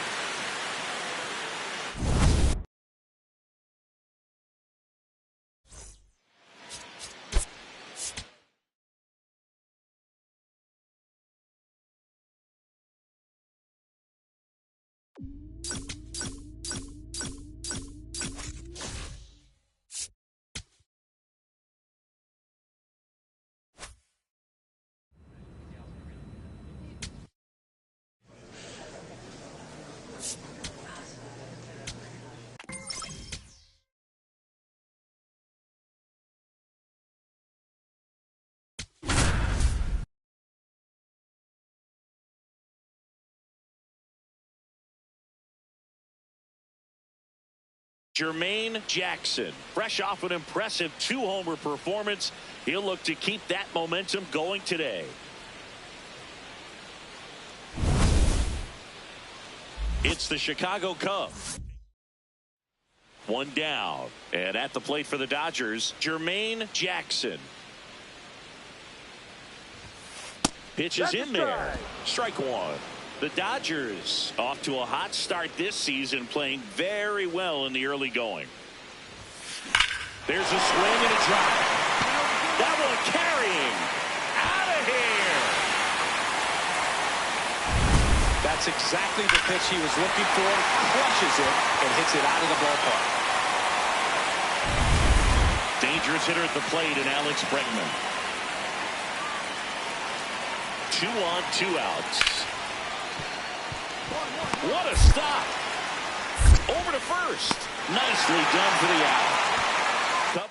Jermaine Jackson, fresh off an impressive 2-homer performance. He'll look to keep that momentum going today. It's the Chicago Cubs. One down. And at the plate for the Dodgers, Jermaine Jackson. Pitch is in there. Strike one. The Dodgers off to a hot start this season, playing very well in the early going. There's a swing and a drive. That one carrying. Out of here. That's exactly the pitch he was looking for. Crushes it and hits it out of the ballpark. Dangerous hitter at the plate in Alex Bregman. 2 on, 2 outs. What a stop. Over to first. Nicely done for the out.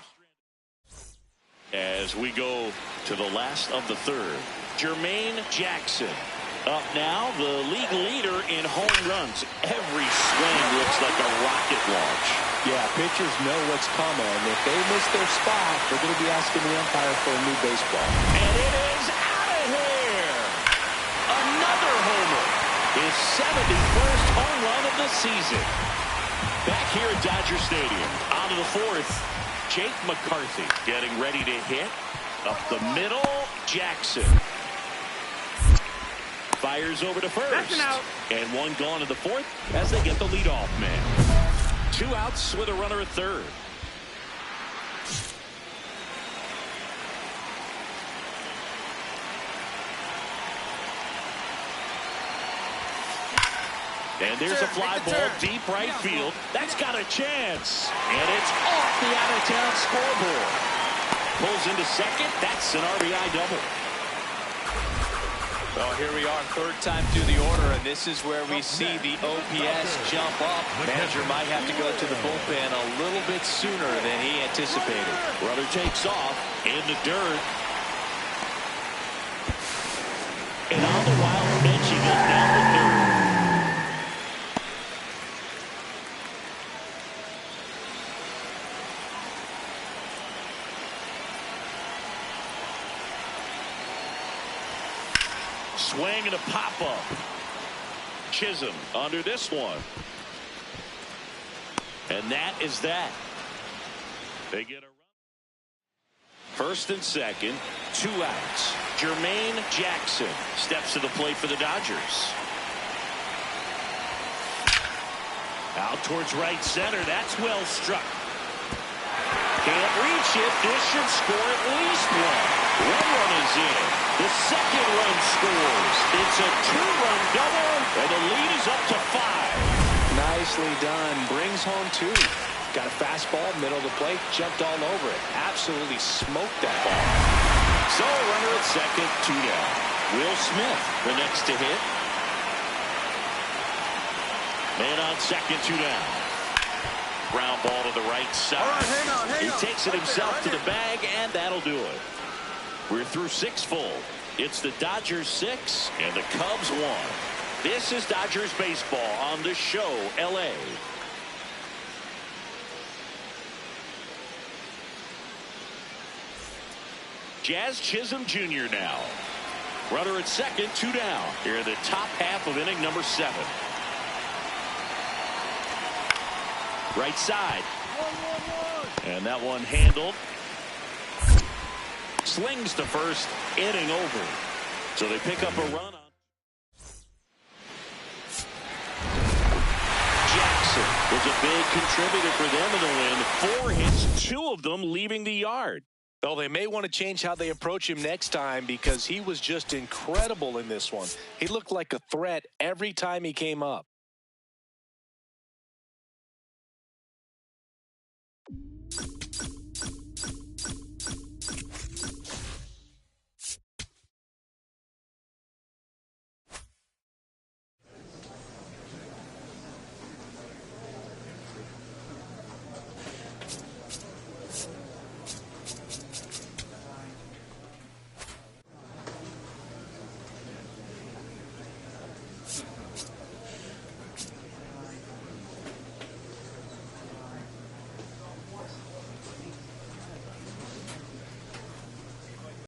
As we go to the last of the third, Jermaine Jackson. Up now, the league leader in home runs. Every swing looks like a rocket launch. Yeah, pitchers know what's coming. If they miss their spot, they're going to be asking the umpire for a new baseball. And it is out of here. Another homer. His 71st home run of the season. Back here at Dodger Stadium. On to the fourth. Jake McCarthy getting ready to hit. Up the middle, Jackson. Fires over to first. That's an out. And one gone in the fourth as they get the leadoff man. 2 outs with a runner at third. And there's a fly ball deep right field. That's got a chance. And it's off the out-of-town scoreboard. Pulls into second. That's an RBI double. Well, here we are, third time through the order, and this is where we see the OPS jump up. Manager might have to go to the bullpen a little bit sooner than he anticipated. Runner takes off in the dirt. And on the wild pitch, he goes down the third. Swing and a pop-up. Chisholm under this one. And that is that. They get a run. First and second, 2 outs. Jermaine Jackson steps to the plate for the Dodgers. Out towards right center. That's well struck. Can't reach it. This should score at least one. One run is in. The second run scores. It's a 2-run double, and the lead is up to 5. Nicely done. Brings home 2. Got a fastball, middle of the plate, jumped all over it. Absolutely smoked that ball. So a runner at second, 2 down. Will Smith, the next to hit. Man on second, 2 down. Ground ball to the right side. All right, hang on. He takes it himself to the bag, and that'll do it. We're through 6 full. It's the Dodgers 6 and the Cubs 1. This is Dodgers baseball on the show, LA. Jazz Chisholm Jr. now. Runner at second, 2 down. Here in the top half of inning number 7. Right side. And that one handled. Slings to first, inning over. So they pick up a run on. Jackson was a big contributor for them in the win. 4 hits, 2 of them leaving the yard. Well, they may want to change how they approach him next time because he was just incredible in this one. He looked like a threat every time he came up.